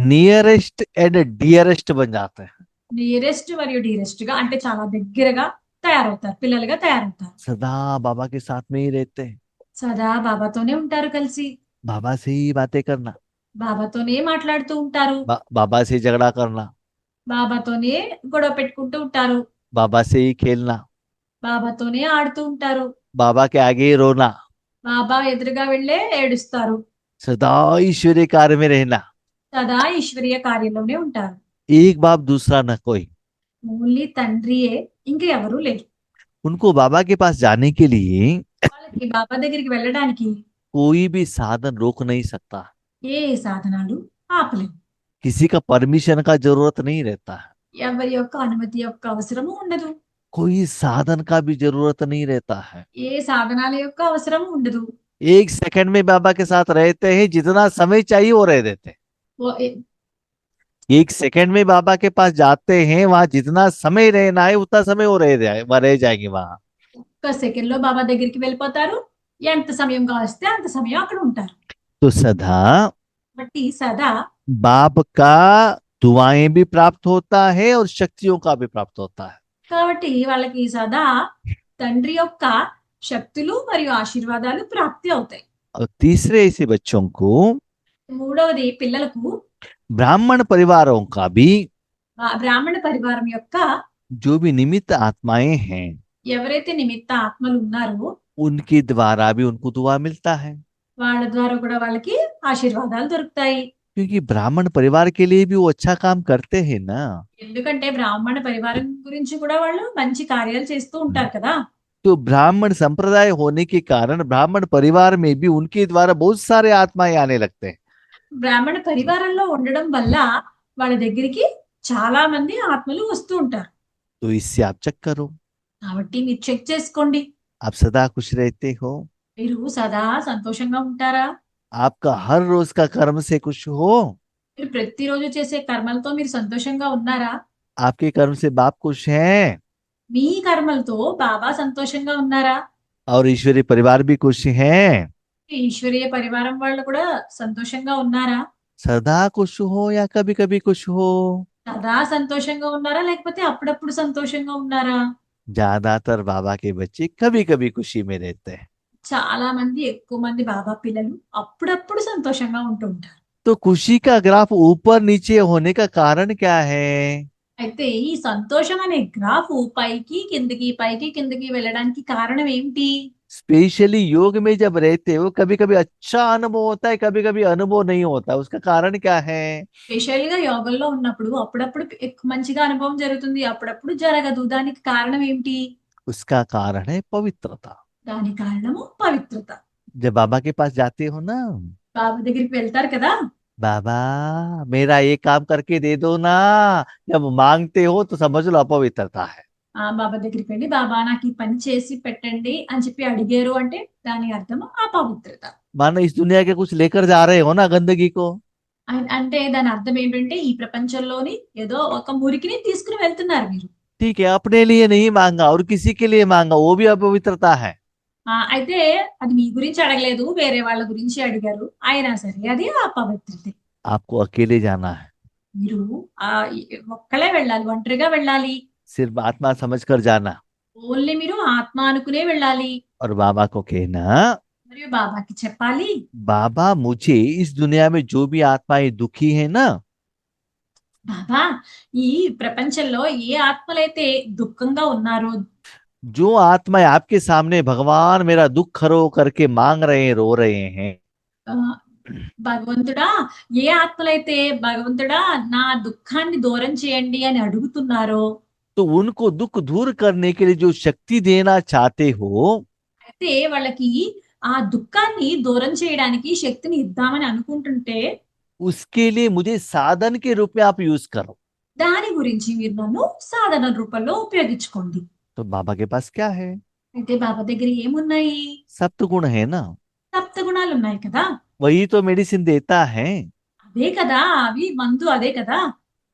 नियरेस्ट एंड डियरेस्ट बन जाते हैं, నియరెస్ట్ మరియు డీరెస్ట్ గా అంటే చాలా దగ్గరగా తయారవుతారు, పిల్లలుగా తయారవుతారు. सदा बाबा के साथ में ही रहते हैं। సదా బాబాతోనే ఉంటారు కలిసి, बाबा से ही बातें करना, బాబాతోనే మాట్లాడుతూ ఉంటారు, बाबा से झगड़ा करना, బాబాతోనే గొడవ పెట్టుకుంటూ ఉంటారు, बाबा से ही खेलना, బాబాతోనే ఆడుతూ ఉంటారు, बाबा के आगे ही रोना, బాబా ఎదురుగా వెళ్ళే ఏడుస్తారు. सदा ईश्वरीय कार्य में रहना, సదా ఈశ్వరీయ కార్యంలోనే ఉంటారు. एक बाप दूसरा न कोई। ఓన్లీ తండ్రియే, ఇంకా ఎవరూ లేరు. उनको बाबा के पास जाने के लिए వాళ్ళకి బాబా దగ్గరికి వెళ్ళడానికి कोई भी साधन रोक नहीं सकता, ఏ సాధనాలు ఆపలేవు. किसी का परमिशन का जरूरत नहीं रहता है, ఎవరి యొక్క అనుమతి యొక్క అవసరము ఉండదు, कोई साधन का भी जरूरत नहीं रहता है। ఏ సాధనాల యొక్క అవసరము ఉండదు. एक सेकंड में बाबा के साथ रहते हैं, जितना समय चाहिए वो रह देते हैं। ఓ- ఏ- एक सेकंड में बाबा के पास जाते हैं, वहां जितना समय रहना है उतना समय वो रह जाएंगे वहां। ఒక్క సెకండ్ లో బాబా దగ్గరికి వెళ్ళిపోతారు. ఎంత సమయం కావస్తే అంత సమయం అక్కడ ఉంటారు. तो सदा కాబట్టి సదా बाप का दुआएं भी प्राप्त होता है और शक्तियों का भी प्राप्त होता है। కాబట్టి వాళ్ళకి సదా తండ్రి యొక్క శక్తులు మరియు ఆశీర్వాదాలు ప్రాప్తి అవుతాయి. और तीसरे ऐसे बच्चों को మూడవది పిల్లలకు ब्राह्मण परिवारों का भी బ్రాహ్మణ పరివారం యొక్క जो भी निमित्त आत्माएं हैं ఎవరైతే నిమిత్త ఆత్మలు ఉన్నారో उनके द्वारा भी उनको दुआ मिलता है। వాళ్ళ ద్వారా కూడా వాళ్ళకి ఆశీర్వాదాలు దొరుకుతాయి. क्योंकि ब्राह्मण परिवार के लिए भी वो अच्छा काम करते हैं ना। ఎందుకంటే బ్రాహ్మణ పరివారం గురించి కూడా వాళ్ళు మంచి కార్యాలు చేస్తూ ఉంటారు కదా. तो ब्राह्मण संप्रदाय होने के कारण ब्राह्मण परिवार में भी उनके द्वारा बहुत सारे आत्माएं आने लगते हैं। బ్రాహ్మణ పరివారంలో ఉండడం వల్ల వాళ్ళ దగ్గరికి చాలా మంది ఆత్మలు వస్తూ ఉంటారు. तो इससे आप चेक करो, కాబట్టి మీరు చెక్ చేసుకోండి. आप सदा खुश रहते हो, మీరు సదా సంతోషంగా ఉంటారా? आपका हर रोज का कर्म से खुश हो, మీరు ప్రతిరోజు చేసే కర్మలతో మీరు సంతోషంగా ఉన్నారా? आपके कर्म से बाप खुश हैं, మీ కర్మలతో బాబా సంతోషంగా ఉన్నారా? और ईश्वरीय परिवार भी खुश हैं। ఈ ఈశ్వరీయ పరివారం వాళ్ళు కూడా సంతోషంగా ఉన్నారా? सदा खुश हो या कभी कभी खुश हो? సదా సంతోషంగా ఉన్నారా లేకపోతే అప్పుడప్పుడు సంతోషంగా ఉన్నారా? ज्यादातर बाबा के बच्चे कभी कभी खुशी में रहते हैं। చాలా మంది ఎక్కువ మంది బాబా పిల్లలు అప్పుడప్పుడు సంతోషంగా ఉంటూ ఉంటారు. तो खुशी का ग्राफ ऊपर नीचे होने का कारण क्या है? అయితే ఈ సంతోషం అనే గ్రాఫ్ పైకి కిందకి వెళ్ళడానికి కారణం ఏంటి? स्पेशली योग में जब रहते हो कभी कभी अच्छा अनुभव होता है, कभी कभी अनुभव नहीं होता, उसका कारण क्या है? స్పెషల్ గా యోగంలో ఉన్నప్పుడు అప్పుడప్పుడు మంచిగా అనుభవం జరుగుతుంది, అప్పుడప్పుడు జరగదు. దానికి కారణం ఏంటి? उसका कारण है पवित्रता। దాని కారణము పవిత్రత. जब बाबा के पास जाते हो ना, బాబా దగ్గరికి వెళ్తారు కదా. बाबा मेरा ये काम करके दे दो ना, जब मांगते हो तो समझ लो अपवित्रता है। ఆ బాబా దగ్గరికి వెళ్ళి బాబా నాకు ఈ పని చేసి పెట్టండి అని చెప్పి అడిగారు అంటే దాని అర్థము అపవిత్రత. मानो इस दुनिया के कुछ लेकर जा रहे हो ना गंदगी को, అంటే దాని అర్థం ఏంటంటే ఈ ప్రపంచంలోని ఏదో ఒక మురికిని తీసుకుని వెళ్తున్నారు మీరు. ठीक है, अपने लिए नहीं मांगा और किसी के लिए मांगा, वो भी अपवित्रता है। అయితే అది మీ గురించి అడగలేదు, వేరే వాళ్ళ గురించి అడిగారు, అయినా సరే అది అపవిత్రతే. आपको अकेले जाना है, మీరు ఆ ఒక్కలే వెళ్ళాలి, ఒంటరిగా వెళ్ళాలి. सिर्फ आत्मा समझकर जाना, ఓన్లీ మీరు ఆత్మ అనుకునే వెళ్ళాలి. और बाबा को कहना, మరియు బాబాకి చెప్పాలి, बाबा मुझे इस दुनिया में जो भी आत्माएं दुखी है ना, బాబా ఈ ప్రపంచంలో ఏ ఆత్మలైతే దుఃఖంగా ఉన్నారో, जो आत्माएं आपके सामने भगवान मेरा दुख खरो करके मांग रहे हैं, रो रहे हैं, ఆ, భగవంతుడా ఏ ఆత్మలైతే భగవంతుడా నా దుఃఖాన్ని దూరం చేయండి అని అడుగుతున్నారో, तो उनको दुख दूर करने के लिए जो शक्ति देना चाहते हो, అయితే వాళ్ళకి ఆ దుఃఖాన్ని దూరం చేయడానికి శక్తిని ఇద్దామని అనుకుంటుంటే उसके लिए मुझे साधन के रूप में आप यूज करो। దాని గురించి మీరు నన్ను సాధన రూపంలో ఉపయోగించుకోండి. तो बाबा के पास क्या है? అయితే బాబా దగ్గర ఏమున్నాయి? सप्तगुण है ना, సప్త గుణాలు ఉన్నాయి కదా. वही तो मेडिसिन देता है। అదే కదా అవి మందు, అదే కదా.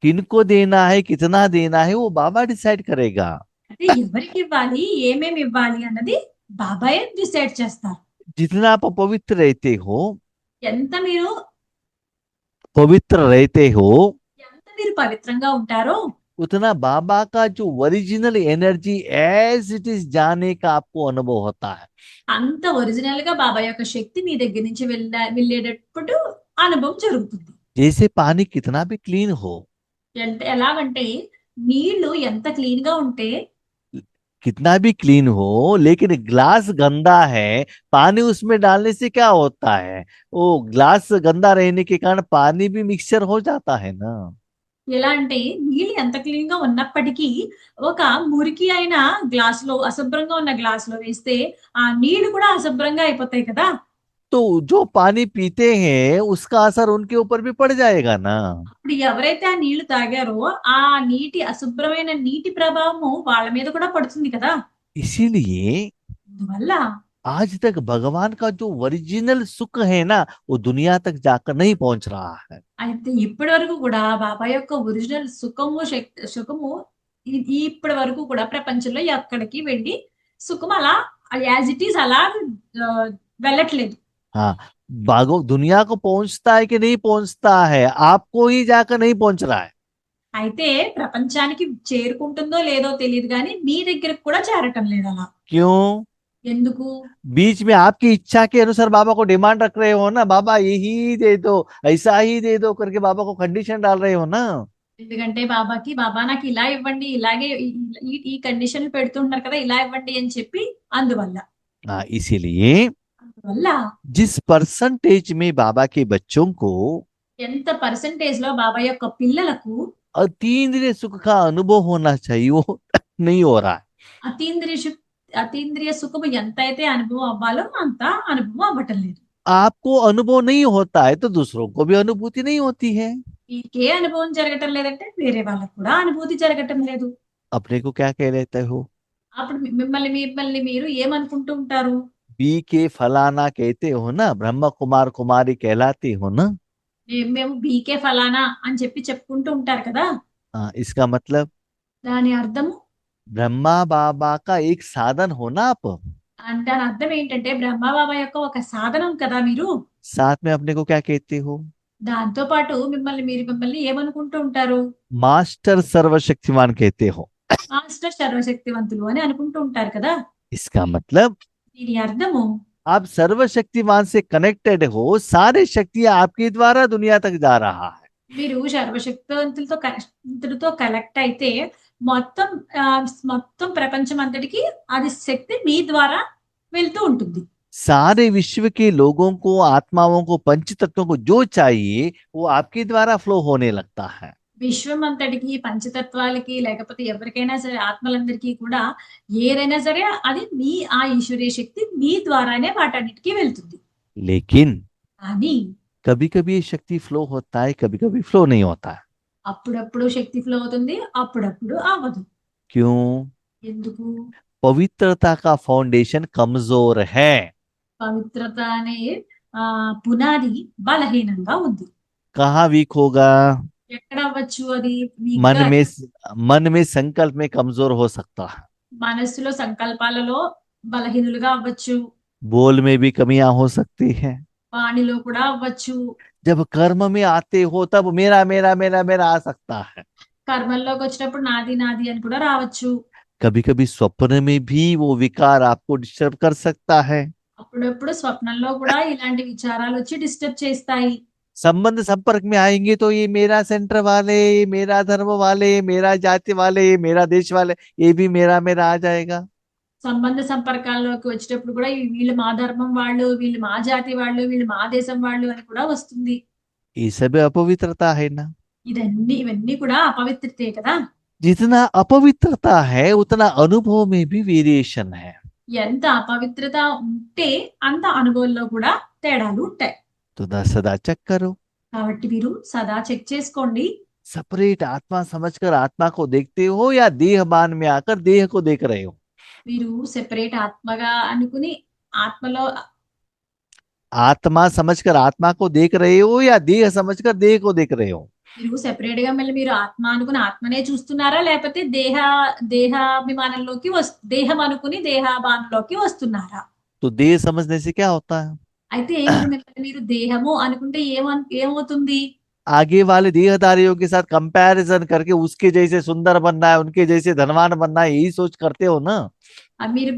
किनको देना है, कितना देना है, वो बाबा डिसाइड करेगा। అంటే ఎవరికి ఇవ్వాలి, ఏమేమి ఇవ్వాలి అన్నది బాబాయే డిసైడ్ చేస్తారు. जितना आप पवित्र रहते हो, ఎంత మీరు पवित्र रहते हो, ఎంత మీరు పవిత్రంగా ఉంటారో उतना बाबा का जो original energy as it is जाने का आपको अनुभव होता है। అంత ఒరిజినల్ గా బాబా యొక్క శక్తి మీ దగ్గర నుంచి వెళ్ళేటప్పుడు అనుభవం జరుగుతుంది. जैसे पानी कितना भी क्लीन हो, ఎలాగంటే నీళ్లు ఎంత క్లీన్ గా ఉంటే, कितना भी क्लीन हो, लेकिन ग्लास गंदा है, पानी उसमें डालने से क्या होता है? वो ग्लास गंदा रहने के कारण पानी भी मिक्सचर हो जाता है ना। ఎలా అంటే నీళ్ళు ఎంత క్లీన్ గా ఉన్నప్పటికీ ఒక మురికి అయిన గ్లాస్ లో, అశుభ్రంగా ఉన్న గ్లాస్ లో వేస్తే ఆ నీళ్లు కూడా అశుభ్రంగా అయిపోతాయి కదా. तो जो पानी पीते हैं उसका असर उनके ऊपर भी पड़ जाएगा ना। ఇప్పుడు ఎవరైతే ఆ నీళ్లు తాగారో ఆ అశుభ్రమైన నీటి ప్రభావము వాళ్ళ మీద కూడా పడుతుంది కదా. इसीलिए అందువల్ల आज तक भगवान का जो ओरिजिनल सुख है ना, वो दुनिया तक जाकर नहीं पहुंच रहा है। అయితే ఇప్పటి వరకు కూడా బాబా యొక్క ఒరిజినల్ సుఖము ఇప్పటి వరకు కూడా ప్రపంచంలో ఎక్కడికి వెళ్ళి సుఖం అలా యాజ్ ఇట్ ఈస్ అలా ఆ, వెళ్ళట్లేదు. हाँ, भागो दुनिया को पहुंचता है कि नहीं पहुंचता है, आपको ही जाकर नहीं पहुंच रहा है। అయితే ప్రపంచానికి చేరుకుంటుందో లేదో తెలియదు కానీ మీ దగ్గరకు కూడా చేరటం లేదు అలా. क्यों? ఎందుకు? बीच में आपकी इच्छा के अनुसार बाबा को डिमांड रख रहे हो ना, बाबा यही दे दो, ऐसा ही दे दो करके बाबा को कंडीशन डाल रहे हो ना। ఎందుకంటే బాబా నాకు ఇలా ఇవ్వండి, ఇలాగే ఈ కండిషన్లు పెడుతుంటున్నారు కదా, ఇలా ఇవ్వండి అని చెప్పి అందువల్ల इसीलिए అందువల్ల जिस परसेंटेज में बाबा के बच्चों को ఎంత పర్సంటేజ్ లో బాబా యొక్క పిల్లలకు अतीन्द्रिय सुख का अनुभव होना चाहिए, वो नहीं हो रहा है। అతీంద్రియ అతీంద్రియ సుఖము ఎంతైతే అనుభవం అవ్వాలో అంత అనుభవం అవ్వటం లేదు. आपको अनुभव नहीं होता है तो दूसरों को भी अनुभूति नहीं होती है। మీకే అనుభవం జరగటం లేదంటే వేరే వాళ్ళకు కూడా అనుభూతి జరగటం లేదు. अपने को क्या कह लेते हो? అప్పుడు మిమ్మల్ని మిమ్మల్ని మీరు ఏమనుకుంటూ ఉంటారు? बी के फलाना कहते हो ना, ब्रह्म कुमार कुमारी कहलाती हो ना। మేము బీకే ఫలానా అని చెప్పి చెప్పుకుంటూ ఉంటారు కదా. इसका मतलब దాని అర్థము ब्रह्मा बाबा का एक साधन हो ना आप। అంటే దాని అర్థం ఏంటంటే బ్రహ్మబాబా యొక్క ఒక సాధనం కదా మీరు. साथ में अपने को क्या कहते हो? దాంతో పాటు మిమ్మల్ని ఏమనుకుంటూ ఉంటారు? मास्टर सर्वशक्तिमान कहते हो। మాస్టర్ సర్వశక్తివంతులు అని అనుకుంటూ ఉంటారు కదా. इसका मतलब దీని అర్థము आप सर्वशक्तिमान से कनेक्टेड हो, सारे शक्तियां आपके द्वारा दुनिया तक जा रहा है। మీరు సర్వశక్తివంతులతో కలెక్ట్ అయితే మొత్తం ఆ, మొత్తం ప్రపంచం అంతటికి అది శక్తి మీ ద్వారా వెళ్తూ ఉంటుంది. सारे विश्व के लोगों को, आत्माओं को, पंच तत्वों को जो चाहिए वो आपके द्वारा फ्लो होने लगता है। విశ్వం అంతటికి పంచతత్వాలకి లేకపోతే ఎవరికైనా సరే ఆత్మలందరికీ కూడా ఏదైనా సరే అది మీ ఆ ఈశ్వరీయ శక్తి మీ ద్వారానే వాటన్నిటికీ వెళ్తుంది. लेकिन కానీ कभी कभी ये शक्ति फ्लो होता है, कभी कभी फ्लो नहीं होता है। అప్పుడప్పుడు శక్తి ఫ్లో అవుతుంది, అప్పుడప్పుడు అవ్వదు. क्यों? ఎందుకు? पवित्रता का फाउंडेशन कमजोर है। పవిత్రత అనే పునాది బలహీనంగా ఉంది. कहाँ वीक होगा? ఎక్కడ అవ్వచ్చు అది? मन వీక్గా में, मन में संकल्प में कमजोर हो सकता है। మనస్సులో సంకల్పాలలో బలహీనులుగా అవ్వచ్చు, बोल में भी कमियां हो सकती है। వాణిలో కూడా అవ్వచ్చు. जब कर्म में आते हो तब मेरा मेरा मेरा मेरा आ सकता है। కర్మల్లోకి వచ్చినప్పుడు నాది నాది అని కూడా రావచ్చు. कभी कभी स्वप्न में भी वो विकार आपको डिस्टर्ब कर सकता है। అప్పుడప్పుడు స్వప్నంలో కూడా ఇలాంటి విచారాలు వచ్చి డిస్టర్బ్ చేస్తాయి. संबंध संपर्क में आएंगे तो ये मेरा सेंटर वाले, ये मेरा धर्म वाले, ये मेरा जाति वाले, ये मेरा देश वाले, ये भी मेरा मेरा आ जाएगा। సంబంధ సంపర్కాల్లోకి వచ్చేటప్పుడు కూడా వీళ్ళు మా ధర్మం వాళ్ళు, వీళ్ళు మా జాతి వాళ్ళు, వీళ్ళు మా దేశం వాళ్ళు అని కూడా వస్తుంది. ये सब अपवित्रता है ना। ఇవన్నీ కూడా అపవిత్రతే కదా. जितना अपवित्रता है उतना अनुभव में भी वेरिएशन है। ఎంత అపవిత్రత ఉంటే అంత అనుభవంలో కూడా తేడాలు ఉంటాయి. तो सदा चेक करो। కాబట్టి మీరు సదా చెక్ చేసుకోండి. सेपरेट आत्मा समझकर आत्मा को देखते हो या देह बान में आकर देह को देख रहे हो? మీరు సెపరేట్ ఆత్మగా అనుకుని ఆత్మలో आत्मा समझकर आत्मा को देख रहे हो या देह समझकर देह को देख रहे हो? మీరు సెపరేట్ గా మళ్ళీ మీరు ఆత్మ అనుకుని ఆత్మనే చూస్తున్నారా, లేకపోతే దేహాభిమానంలోకి దేహం అనుకుని దేహాభానంలోకి వస్తున్నారా? तो देह समझने से क्या होता है? అయితే ఇప్పుడు మిమ్మల్ని మీరు దేహము అనుకుంటే ఏమవుతుంది? आगे वाले देहधारियों के साथ कंपैरिजन करके उसके जैसे सुंदर बनना है, उनके जैसे धनवान बनना है, यही सोच करते हो ना। మీరు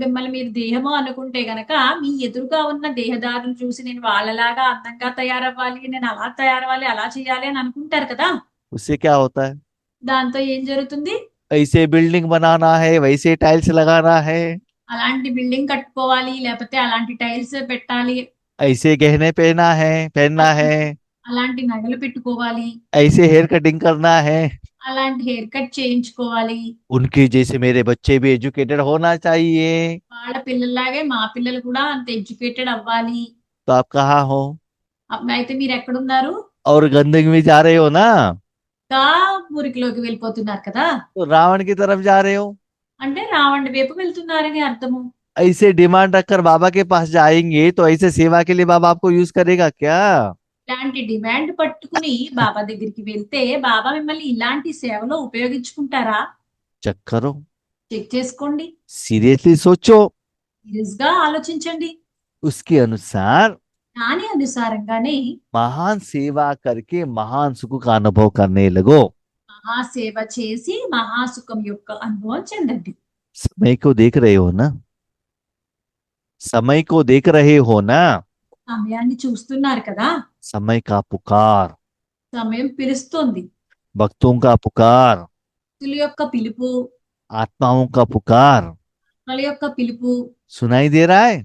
దేహము అనుకుంటే గనక మీ ఎదురుగా ఉన్న దేహదారులు చూసి నేను వాళ్ళలాగా అందంగా తయారవ్వాలి, నేను అలా తయారవ్వాలి, అలా చేయాలి అని అనుకుంటారు కదా. उससे क्या होता है? దాంతో ఏం జరుగుతుంది? ऐसे बिल्डिंग बनाना है, वैसे टाइल्स लगाना है, అలాంటి బిల్డింగ్ కట్టుకోవాలి, లేకపోతే అలాంటి టైల్స్ పెట్టాలి, ऐसे गहने पहनना है, అలాంటి నగలు పెట్టుకోవాలి, ऐसे हेयर कटिंग करना है, అలాంటి హెయిర్ కట్ చేయించుకోవాలి, उनके जैसे मेरे बच्चे भी एजुकेटेड होना चाहिए। వాళ్ళ పిల్లల్లాగే మా పిల్లలు కూడా అంత ఎడ్యుకేటెడ్ అవ్వాలి. तो आप कहाँ हो? అయితే మీరు ఎక్కడున్నారు? और गंदगी में जा रहे हो ना, కా మురికిలోకి వెళ్ళిపోతున్నారు కదా. तो रावण की तरफ जा रहे हो। అంటే రావణుడి వైపు వెళ్తున్నారని అర్థము. ऐसे डिमांड रखकर बाबा के पास जाएंगे तो ऐसे सेवा के लिए बाबा आपको यूज करेगा क्या? ఇలాంటి డిమాండ్ పట్టుకుని బాబా దగ్గరికి వెళ్తే బాబా మిమ్మల్ని ఇలాంటి సేవలో ఉపయోగించుకుంటారా? चेक करो, చెక్ చేసుకోండి, सीरियसली सोचो, సీరియస్ గా ఆలోచించండి. उसके अनुसार దాని అనుసారంగానే महान सेवा करके महान सुख का अनुभव करने लगो। మహాసేవ చేసి మహాసుఖం యొక్క అనుభవం చెందండి. समय को देख रहे हो ना, समय को देख रहे हो ना, సమయాన్ని చూస్తున్నారు కదా. समय का पुकार, సమయం పిలుస్తుంది, भक्तों का पुकार, భక్తుల యొక్క పిలుపు, आत्माओं का पुकार ఆత్మల యొక్క పిలుపు सुनाई दे रहा है?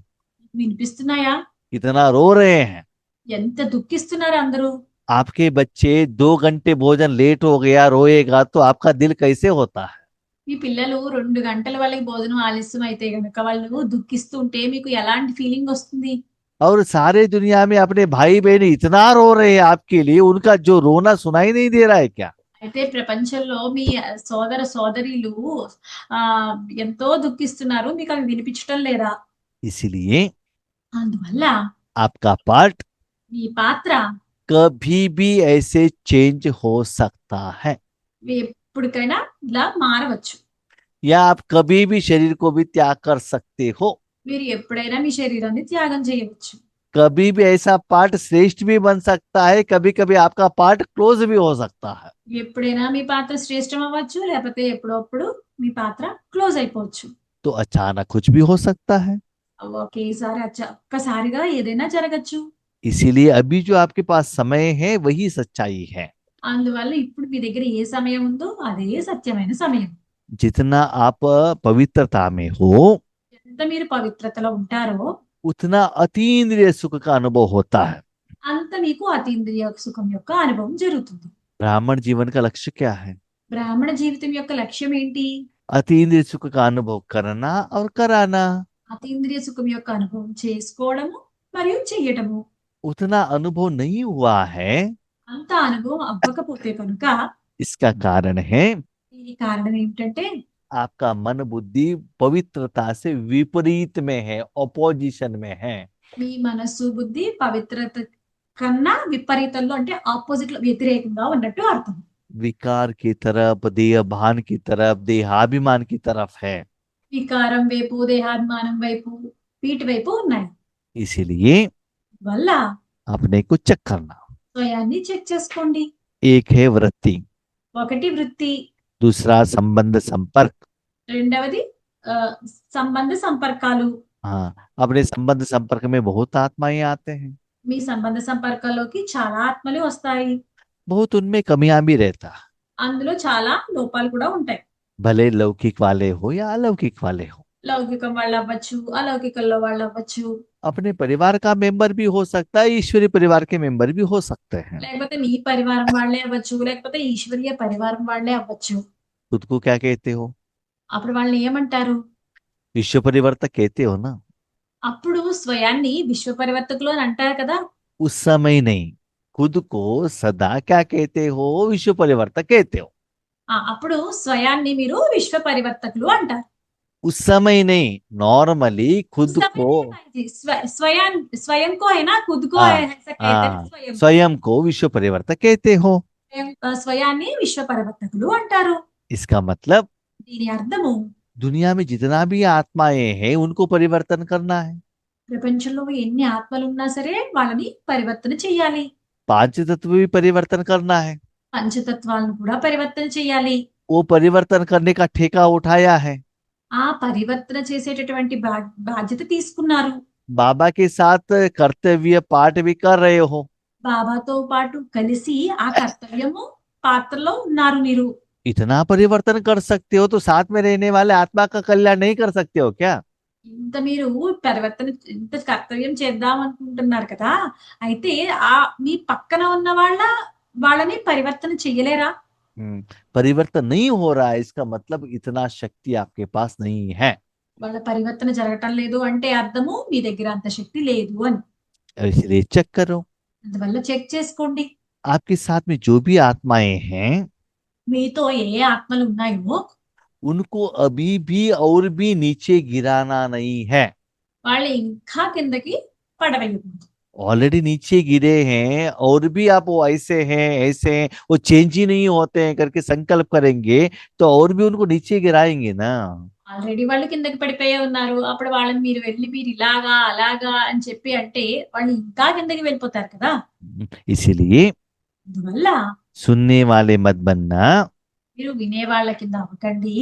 వినిపిస్తున్నాయా? कितना रो रहे हैं। ఎంత దుఃఖిస్తున్నారు అందరూ. आपके बच्चे 2 घंटे भोजन लेट हो गया रोएगा तो आपका दिल कैसे होता है। మీ పిల్లలు 2 గంటల వాళ్ళకి భోజనం ఆలస్యం అయితే గనుక వాళ్ళు దుఃఖిస్తుంటే మీకు ఎలాంటి ఫీలింగ్ వస్తుంది? और सारे दुनिया में अपने भाई बहन इतना रो रहे हैं आपके लिए, उनका जो रोना सुनाई नहीं दे रहा है क्या। అయితే ప్రపంచంలో మీ సోదర సోదరీలు ఆ ఎంతో దుఃఖిస్తున్నారు, మీకు అవి వినిపించటం లేదా? इसलिए అందువల్ల आपका पार्ट మీ పాత్ర कभी भी ऐसे चेंज हो सकता है, ఎప్పటికైనా ఇలా మారవచ్చు. या आप कभी भी शरीर को भी त्याग कर सकते हो। మీరు ఎప్పుడైనా మీ శరీరాన్ని త్యాగం చేయవచ్చు. कभी भी ऐसा पार्ट श्रेष्ठ भी बन सकता है, कभी कभी आपका पार्ट क्लोज भी हो सकता है। ఎప్పుడైనా మీ పాత్ర శ్రేష్టం అవ్వచ్చు, లేకపోతే ఎప్పుడప్పుడు మీ పాత్ర క్లోజ్ అయిపోవచ్చు. तो अचानक कुछ भी हो सकता है। ఒకేసారి ఒక్కసారిగా ఏదైనా జరగచ్చు. इसीलिए अभी जो आपके पास समय है वही सच्चाई है। అందువల్ల ఇప్పుడు మీ దగ్గర ఏ సమయం ఉందో అదే సత్యమైన సమయం. जितना आप पवित्रता में हो ఎంత మీరు పవిత్రతలో ఉంటారో उतना अतीन्द्रिय सुख का अनुभव होता है। అంత మీకు అతీంద్రియ సుఖం యొక్క అనుభవం జరుగుతుంది. ब्राह्मण जीवन का लक्ष्य क्या है। బ్రాహ్మణ జీవితం యొక్క లక్ష్యం ఏంటి? अतीन्द्रिय सुख का अनुभव करना और कराना। అతీంద్రియ సుఖం యొక్క అనుభవం చేసుకోవడము మరియు చెయ్యటము. उतना अनुभव नहीं हुआ है, అంత అనుభవం అవ్వకపోతే కనుక इसका कारण है దీని కారణం ఏమిటంటే आपका मन बुद्धि पवित्रता से विपरीत में है, ऑपोजिशन में है। మీ మనస్సు బుద్ధి పవిత్రత కన్నా విపరీతంలో అంటే ఆపోజిట్ లో వ్యతిరేకంగా ఉన్నట్టు అర్థం. विकार की तरफ, देह भान की तरफ, देहाभिमान की तरफ है। వికారం వైపు దేహాభిమానం వైపు వీటి వైపు ఉన్నాయి. इसीलिए వల్ల अपने को चेक करना। స్వయాన్ని చెక్ చేసుకోండి. एक है वृत्ति, ఒకటి వృత్తి, दूसरा संबंध संपर्क। రెండవది ఆ, సంబంధ సంపర్కాలు. हाँ, अपने संबंध संपर्क में बहुत आत्माएं आते हैं, మీ సంబంధ సంపర్కాల్లోకి చాలా ఆత్మలు వస్తాయి. बहुत उनमें कमियां भी रहता, అందులో చాలా లోపాలు కూడా ఉంటాయి. भले लौकिक वाले हो या अलौकिक वाले हो। లౌకికం వాళ్ళు అవ్వచ్చు, అలౌకికంలో వాళ్ళు అవ్వచ్చు, अपने परिवार का मेंबर भी हो सकता है, ईश्वरीय परिवार के मेंबर भी हो सकते हैं। లేకపోతే మీ పరివారం వాళ్ళే అవ్వచ్చు, లేకపోతే ఈశ్వరీయ పరివారం వాళ్ళే అవ్వచ్చు. खुद को क्या कहते हो। అప్పుడు వాళ్ళని ఏమంటారు? विश्व परिवर्तक कहते हो ना। అప్పుడు స్వయాన్ని విశ్వ పరివర్తకులు అని అంటారు కదా. उस समय नहीं, खुद को सदा क्या कहते हो, विश्व परिवर्तक कहते हो। అప్పుడు స్వయాన్ని మీరు విశ్వ పరివర్తకులు అంటారు. उस समय नहीं, नॉर्मली खुद को, स्वयं को है ना, खुद को हाँ, ऐसा कहते हैं हाँ, स्वयं. स्वयं को विश्व परिवर्तक कहते हो। స్వయాన్ని విశ్వ పరివర్తకులు అంటారు. इसका मतलब దీని అర్థము दुनिया में जितना भी आत्माएं हैं उनको परिवर्तन करना है। ప్రపంచంలో ఎన్ని ఆత్మలు ఉన్నా సరే వాళ్ళని పరివర్తన చెయ్యాలి. 5 तत्व भी परिवर्तन करना है। పంచతత్వాలను కూడా పరివర్తన చెయ్యాలి. वो परिवर्तन करने का ठेका उठाया है, ఆ పరివర్తన చేసేటటువంటి బాధ్యత తీసుకున్నారు. बाबा के साथ कर्तव्य पाठ भी कर रहे हो। బాబాతో పాటు కలిసి ఆ కర్తవ్యము పాత్రలో ఉన్నారు మీరు. इतना परिवर्तन कर सकते हो तो साथ में रहने वाले आत्मा का कल्याण नहीं कर सकते हो क्या। ఇంత మీరు పరివర్తన ఇంత కర్తవ్యం చేద్దాం అనుకుంటున్నారు కదా, అయితే ఆ మీ పక్కన ఉన్న వాళ్ళని పరివర్తన చెయ్యలేరా? परिवर्तन नहीं हो रहा है, इसका मतलब इतना शक्ति आपके पास नहीं है। వాళ్ళ పరివర్తన జరగటం లేదు అంటే అర్థము మీ దగ్గర అంత శక్తి లేదు అని. इसलिए चेक करो, అందువల్ల చెక్ చేసుకోండి. आपके साथ में जो भी आत्माएं हैं మీతో ఏ ఆత్మలు ఉన్నాయో उनको अभी भी और भी नीचे गिराना नहीं है। వాళ్ళు ఇంకా కిందకి పడవేయకూడదు. ऑलरेडी नीचे गिरे हैं और भी आप वो ऐसे हैं ऐसे हैं, वो चेंज ही नहीं होते हैं करके संकल्प करेंगे तो और भी उनको नीचे गिराएंगे ना। ఆల్రెడీ వాళ్ళు కిందకి పడిపోయే ఉన్నారు, అప్పుడు వాళ్ళని మీరు వెళ్ళి మీరు ఇలాగా అలాగా అని చెప్పి అంటే వాళ్ళు ఇంకా కిందకి వెళ్ళిపోతారు కదా. इसीलिए అందువల్ల सुनने वाले मत बनना, మీరు వినేవాళ్ళ కింద అవ్వకండి,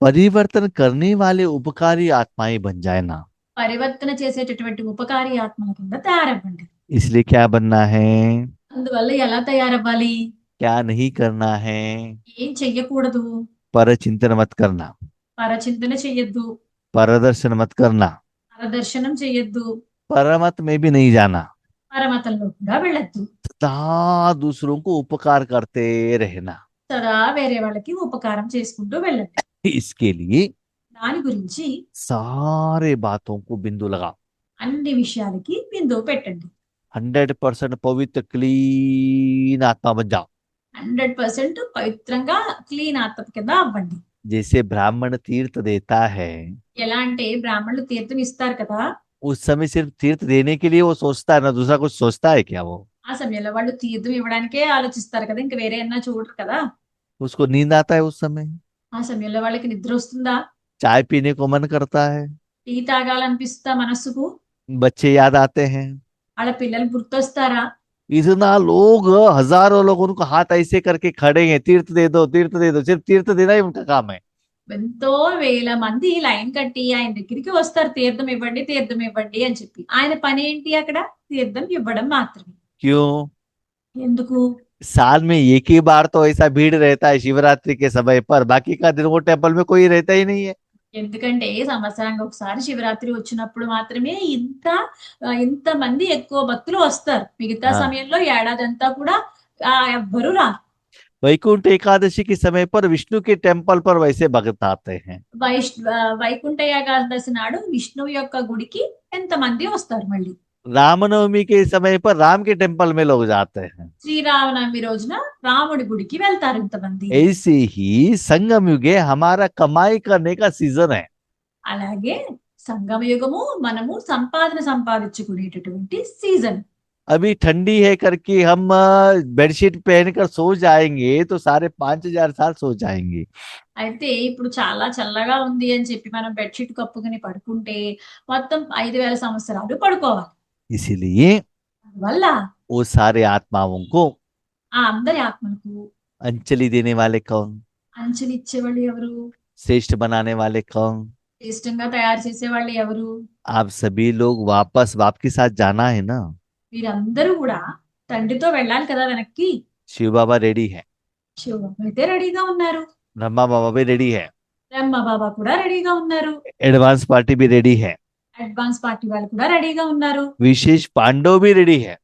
परिवर्तन करने वाले उपकारी आत्माएं बन जाए ना। పరివర్తన చేసేటటువంటి ఉపకారి ఆత్మల కింద తయారవ్వండి. इसलिए क्या बनना है, అందువల్ల ఎలా తయారవ్వాలి? क्या नहीं करना है, ఏం చెయ్యకూడదు? पर चिंतन मत करना, పరచింతన చెయ్యొద్దు, परदर्शन मत करना, పరదర్శనం చెయ్యొద్దు, परमत में भी नहीं जाना। పరమతంలో కూడా వెళ్ళొద్దు. सदा दूसरों को उपकार करते रहना। సదా వేరే వాళ్ళకి ఉపకారం చేసుకుంటూ వెళ్ళండి. इसके लिए దాని గురించి सारे बातों को बिंदु लगा। అన్ని విషయాలకి బిందువు పెట్టండి. 100% पवित्र क्लीन आत्मा बन जाओ। 100% పవిత్రంగా క్లీన్ ఆత్మ కింద అవ్వండి. जैसे ब्राह्मण तीर्थ देता है, ఎలా అంటే బ్రాహ్మణులు తీర్థం ఇస్తారు కదా, उस समय सिर्फ तीर्थ देने के लिए वो सोचता है ना, दूसरा कुछ सोचता है क्या वो? ఆ సమయంలో వాళ్ళు తీర్థం ఇవ్వడానికే ఆలోచిస్తారు కదా, ఇంకా వేరే అన్నా చూడరు కదా. उसको नींद आता है उस समय, ఆ సమయంలో వాళ్ళకి నిద్ర వస్తుందా, चाय पीने को मन करता है, టీ తాగాలనిపిస్తా మనస్సుకు, बच्चे याद आते हैं। వాళ్ళ పిల్లలు గుర్తొస్తారా. इतना लोग, हजारों लोग उनको हाथ ऐसे करके खड़े हैं, तीर्थ दे दो तीर्थ दे दो, सिर्फ तीर्थ देना ही उनका काम है। ఎంతో వేల మంది లైన్ కట్టి ఆయన దగ్గరికి వస్తారు, తీర్థం ఇవ్వండి తీర్థం ఇవ్వండి అని చెప్పి. ఆయన పని ఏంటి అక్కడ? తీర్థం ఇవ్వడం మాత్రమే. क्यों? ఎందుకు? साल में एक ही बार तो ऐसा भीड़ रहता है शिवरात्रि के समय पर, बाकी का दिन वो टेम्पल में कोई रहता ही नहीं है। ఎందుకంటే సంవత్సరానికి ఒకసారి శివరాత్రి వచ్చినప్పుడు మాత్రమే ఇంత మంది ఎక్కువ భక్తులు వస్తారు. మిగతా हाँ, సమయంలో ఏడాది అంతా కూడా ఎవ్వరు రారు. वैकुंठ एकादशी के समय पर विष्णु के टेम्पल पर वैसे भक्त आते हैं। వైకుంఠ ఏకాదశి నాడు విష్ణువు యొక్క గుడికి ఎంతమంది వస్తారు. మళ్ళీ रामनवमी के समय पर राम के टेम्पल में लोग जाते हैं। శ్రీరామనవమి రోజున రాముడి గుడికి వెళ్తారు ఇంతమంది. ऐसे ही संगम युगे हमारा कमाई करने का सीजन है। అలాగే సంగమ యుగము మనము సంపాదించుకునేటటువంటి సీజన్. अभी ठंडी है करके हम बेडशीट पहनकर सो जाएंगे तो सारे 5,000 साल सो जाएंगे। అయితే ఇప్పుడు చాలా చల్లగా ఉంది అని చెప్పి మనం బెడ్షీట్ కప్పుకుని పడుకుంటే మొత్తం 5,000 సంవత్సరాలు పడుకోవాలి. इसीलिए అందువల్ల वो सारे आत्माओं को ఆ అందరి ఆత్మలకు अंजलि देने वाले कौन, అంచెలు ఇచ్చేవాళ్ళు ఎవరు? श्रेष्ठ बनाने वाले कौन? ఇష్టంగా తయారు చేసేవాళ్ళు ఎవరు? आप सभी लोग वापस बाप के साथ जाना है ना। వీరందరూ కూడా తండ్రితో వెళ్ళాలి కదా వెనక్కి. शिव बाबा रेडी है, శివబాబా అయితే రెడీగా ఉన్నారు, ब्रह्मा बाबा भी रेडी है, బ్రహ్మ బాబా కూడా రెడీగా ఉన్నారు, एडवांस पार्टी भी रेडी है, అడ్వాన్స్ పార్టీ వాళ్ళు కూడా రెడీగా ఉన్నారు, विशेष पांडव भी रेडी है।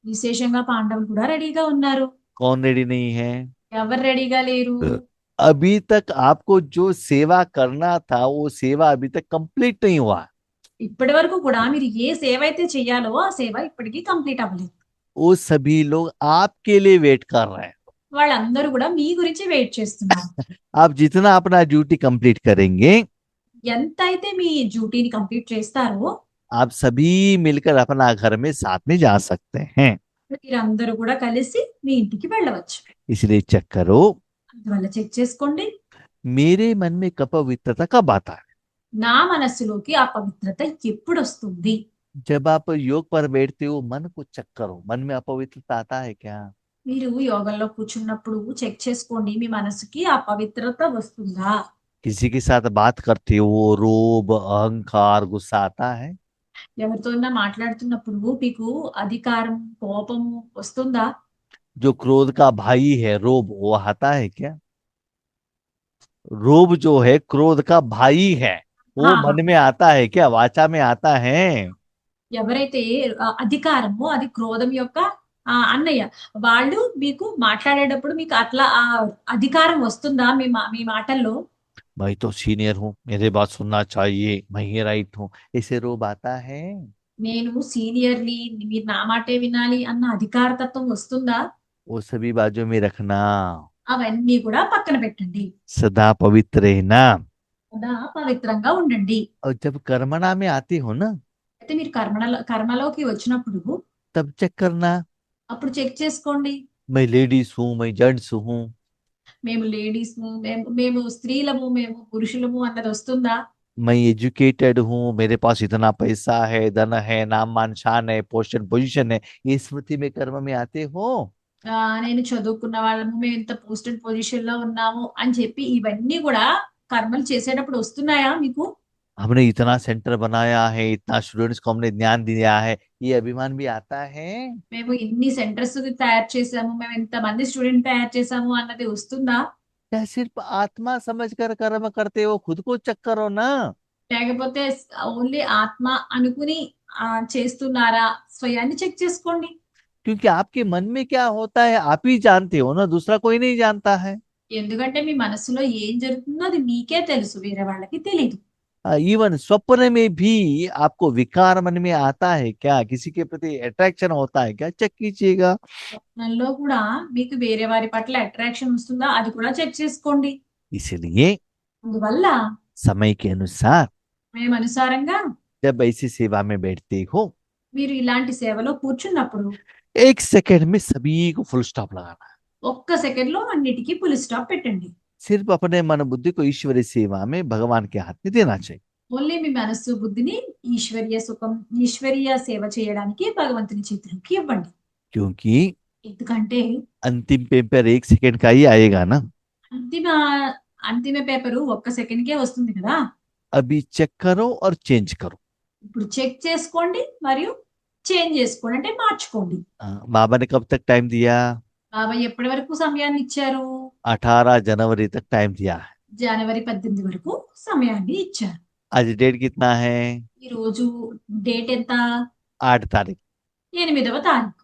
విశేషంగా పాండవులు కూడా రెడీగా ఉన్నారు. कौन रेडी नहीं है? ఎవరు రెడీగా లేరు? अभी तक आपको जो सेवा करना था वो सेवा अभी तक कंप्लीट नहीं हुआ। ఇప్పటి వరకు కూడా మీరు ఏ సేవ అయితే చెయ్యాలో ఆ సేవ ఇప్పటికీ కంప్లీట్ అవ్వలేదు. वो सभी लोग आपके लिए वेट कर रहे हैं। వాళ్ళందరూ కూడా మీ గురించి వెయిట్ చేస్తున్నారు. आप जितना अपना ड्यूटी कंप्लीट करेंगे, ఎంత అయితే మీ డ్యూటీని కంప్లీట్ చేస్తారో आप सभी मिलकर अपना घर में साथ में जा सकते हैं। మీరందరూ కూడా కలిసి మీ ఇంటికి వెళ్ళవచ్చు. इसलिए चेक करो, అందువల్ల చెక్ చేసుకోండి, मेरे मन में अपवित्रता कब आता है? నా మనస్సులోకి ఆ పవిత్రత ఎప్పుడు వస్తుంది? जब आप योग पर बैठते हो मन को चेक करो, मन में अपवित्रता आता है क्या? మీరు యోగంలో కూర్చున్నప్పుడు చెక్ చేసుకోండి, మీ మనసుకి ఆ పవిత్రత వస్తుందా? किसी के साथ बात करते हो, रोब अहंकार गुस्सा आता है? ఎవరితోనా మాట్లాడుతున్నప్పుడు మీకు అధికారం కోపము వస్తుందా? जो क्रोध का भाई है रोब, वो आता है क्या? रोब जो है क्रोध का भाई है, वो हाँ, मन में आता है क्या, वाचा में आता है? ఎవరైతే అధికారమో అది క్రోధం యొక్క అన్నయ్య, వాళ్ళు మీకు మాట్లాడేటప్పుడు మీకు అట్లా ఆ అధికారం వస్తుందా మీ మాటల్లో? मैं तो सीनियर हूँ, मेरे बात सुनना चाहिए, मैं ही राइट हूँ, ऐसे रोब आता है? నేను సీనియర్ని, మీరు నా మాటే వినాలి అన్న అధికారతత్వం వస్తుందా? वो सभी बाजू में रखना, అవన్నీ కూడా పక్కన పెట్టండి, सदा पवित्र रहना। సదా పవిత్రంగా ఉండండి. और जब कर्मणा में आती हो ना, అయితే మీరు కర్మలోకి వచ్చినప్పుడు तब चेक करना, అప్పుడు చెక్ చేసుకోండి, मैं लेडीज हूँ, मैं जेंट्स हूँ, మేము లేడీస్, మేము స్త్రీలము, మేము పురుషులము అన్నది వస్తుందా? मैं एजुकेटेड हूँ, मेरे पास इतना पैसा है, धन है, नाम मान शान है, पोजीशन है, ये स्मृति में कर्म में आते हो? నేను చదువుకున్న వాళ్ళము, మేము ఇంత పోస్ట్ అండ్ పొజిషన్ లో ఉన్నాము అని చెప్పి ఇవన్నీ కూడా కర్మలు చేసేటప్పుడు వస్తున్నాయా మీకు? हमने इतना सेंटर बनाया है, इतना स्टूडेंट्स को हमने ज्ञान दिया है, ये अभिमान भी आता है? మేము ఇన్ని సెంటర్స్ తయారు చేసాము, మేము ఇంత మంది స్టూడెంట్ తయారు చేసాము అన్నది వస్తుందా? क्या सिर्फ आत्मा समझकर कर्म करते हो? खुद को चेक करो ना। లేకపోతే ఓన్లీ ఆత్మ అనుకుని చేస్తున్నారా స్వయాన్ని చెక్ చేసుకోండి. क्योंकि आपके मन में क्या होता है आप ही जानते हो ना, दूसरा कोई नहीं जानता है। ఎందుకంటే మీ మనసులో ఏం జరుగుతుందో అది మీకే తెలుసు, వేరే వాళ్ళకి తెలియదు. इवन स्वप्न में भी आपको विकार मन में आता है क्या, किसी के प्रति अट्रैक्शन होता है क्या, चेक कीजिएगा। స్వప్నంలో కూడా మీకు వేరే వారి పట్ల అట్రాక్షన్ వస్తుందా అది కూడా చెక్ చేసుకోండి. इसलिए అందువల్ల समय के अनुसार మేము అనుసారంగా जब ऐसी सेवा में बैठते हो, మీరు ఇలాంటి సేవలో కూర్చున్నప్పుడు 1 सेकंड में सभी को फुल स्टॉप लगाना है। ఒక్క సెకండ్ లో అన్నిటికీ పులి స్టాప్ పెట్టండి. सिर्फ अपने मन बुद्धि को ईश्वरीय सेवा में भगवान के हाथ में देना चाहिए। ఓన్లీ మీ మనస్సు బుద్ధిని ఈశ్వరీయ సుఖం, ఈశ్వరీయ సేవ చేయడానికి భగవంతుని చేతులకి ఇవ్వండి. क्योंकि ఎందుకంటే अंतिम पेपर 1 सेकंड का ही आएगा ना। అంతిమ అంతిమ పేపరు ఒక్క సెకండ్ కే వస్తుంది కదా. अभी चेक करो और चेंज करो। ఇప్పుడు చెక్ చేసుకోండి మరియు చేంజ్ చేసుకోండి, అంటే మార్చుకోండి. बाबा ने कब तक टाइम दिया? బాబా ఎప్పటి వరకు సమయాన్ని ఇచ్చారు? 18 जनवरी तक टाइम दिया है। జనవరి 18 వరకు సమయాన్ని ఇచ్చారు. आज डेट कितना है? ఈ రోజు డేట్ ఎంత? 8 तारीख। 8వ తారీఖు.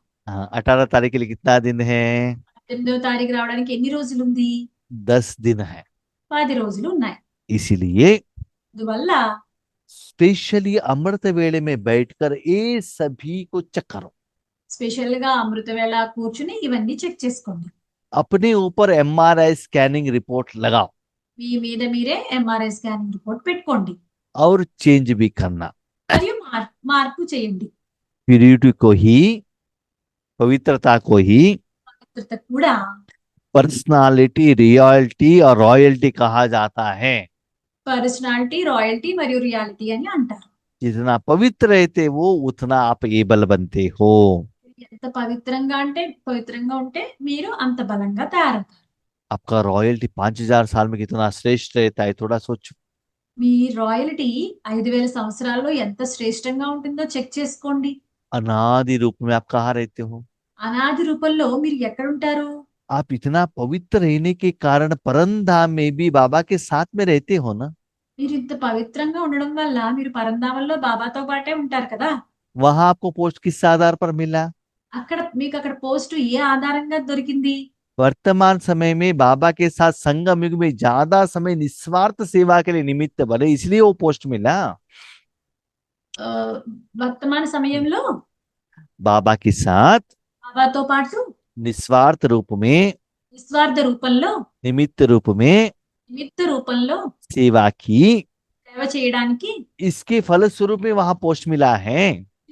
18 तारीख के लिए कितना दिन है? 8వ తారీఖు రావడానికి ఎన్ని రోజులు ఉంది? 10 दिन है। 10 రోజులు ఉన్నాయి. इसीलिए అందువల్ల स्पेशली अमृत वेले में बैठकर ये सभी को चेक करो। స్పెషల్ గా అమృత వేళ కూర్చుని ఇవన్నీ చెక్ చేసుకోండి. अपने ऊपर MRI स्कैनिंग रिपोर्ट लगाओ మీ మీద మీరే ఎంఆర్ఐ స్కానింగ్ రిపోర్ట్ పెట్టుకోండి और चेंज भी करना। మరియు మార్పు చేయండి. प्यूरिटी को ही, पवित्रता को ही పవిత్రత కూడా पर्सनालिटी, रियलिटी और रॉयल्टी कहा जाता है। పర్సనాలిటీ, రాయల్టీ మరియు రియాలిటీ అని అంటారు. जितना पवित्र रहते वो उतना आप एबल बनते हो। ఎంత పవిత్రంగా ఉంటే మీరు అంత బలంగా తయారవుతారు. आपका रॉयल्टी 5000 साल में कितना श्रेष्ठ रहता है, थोड़ा सोचो। మీ రాయల్టీ 5000 సంవత్సరాల్లో ఎంత శ్రేష్టంగా ఉంటుందో చెక్ చేసుకోండి. अनादि रूप में आप कहाँ रहते हो? అనాది రూపంలో మీరు ఎక్కడుంటారు? आप इतना पवित्र रहने के कारण परमधाम में भी बाबा के साथ में रहते हो ना। మీరు ఇంత పవిత్రంగా ఉండడం వల్ల మీరు పరంధామంలో బాబాతో పాటే ఉంటారు కదా. वहां आपको पोस्ट किस आधार पर मिला? అక్కడ పోస్ట్ ఏ ఆధారంగా దొరికింది? वर्तमान समय में बाबा के साथ संगम युग में ज्यादा समय निस्वार्थ सेवा के लिए निमित्त बने, इसलिए वो पोस्ट मिला। ఆ, వర్తమాన సమయంలో बाबा के साथ బాబాతో పాటు निस्वार्थ रूप में, నిస్వార్థ రూపంలో, निमित्त रूप में నిమిత్త రూపంలో सेवा की, సేవ చేయడానికి इसके फलस्वरूप में वहां पोस्ट मिला है।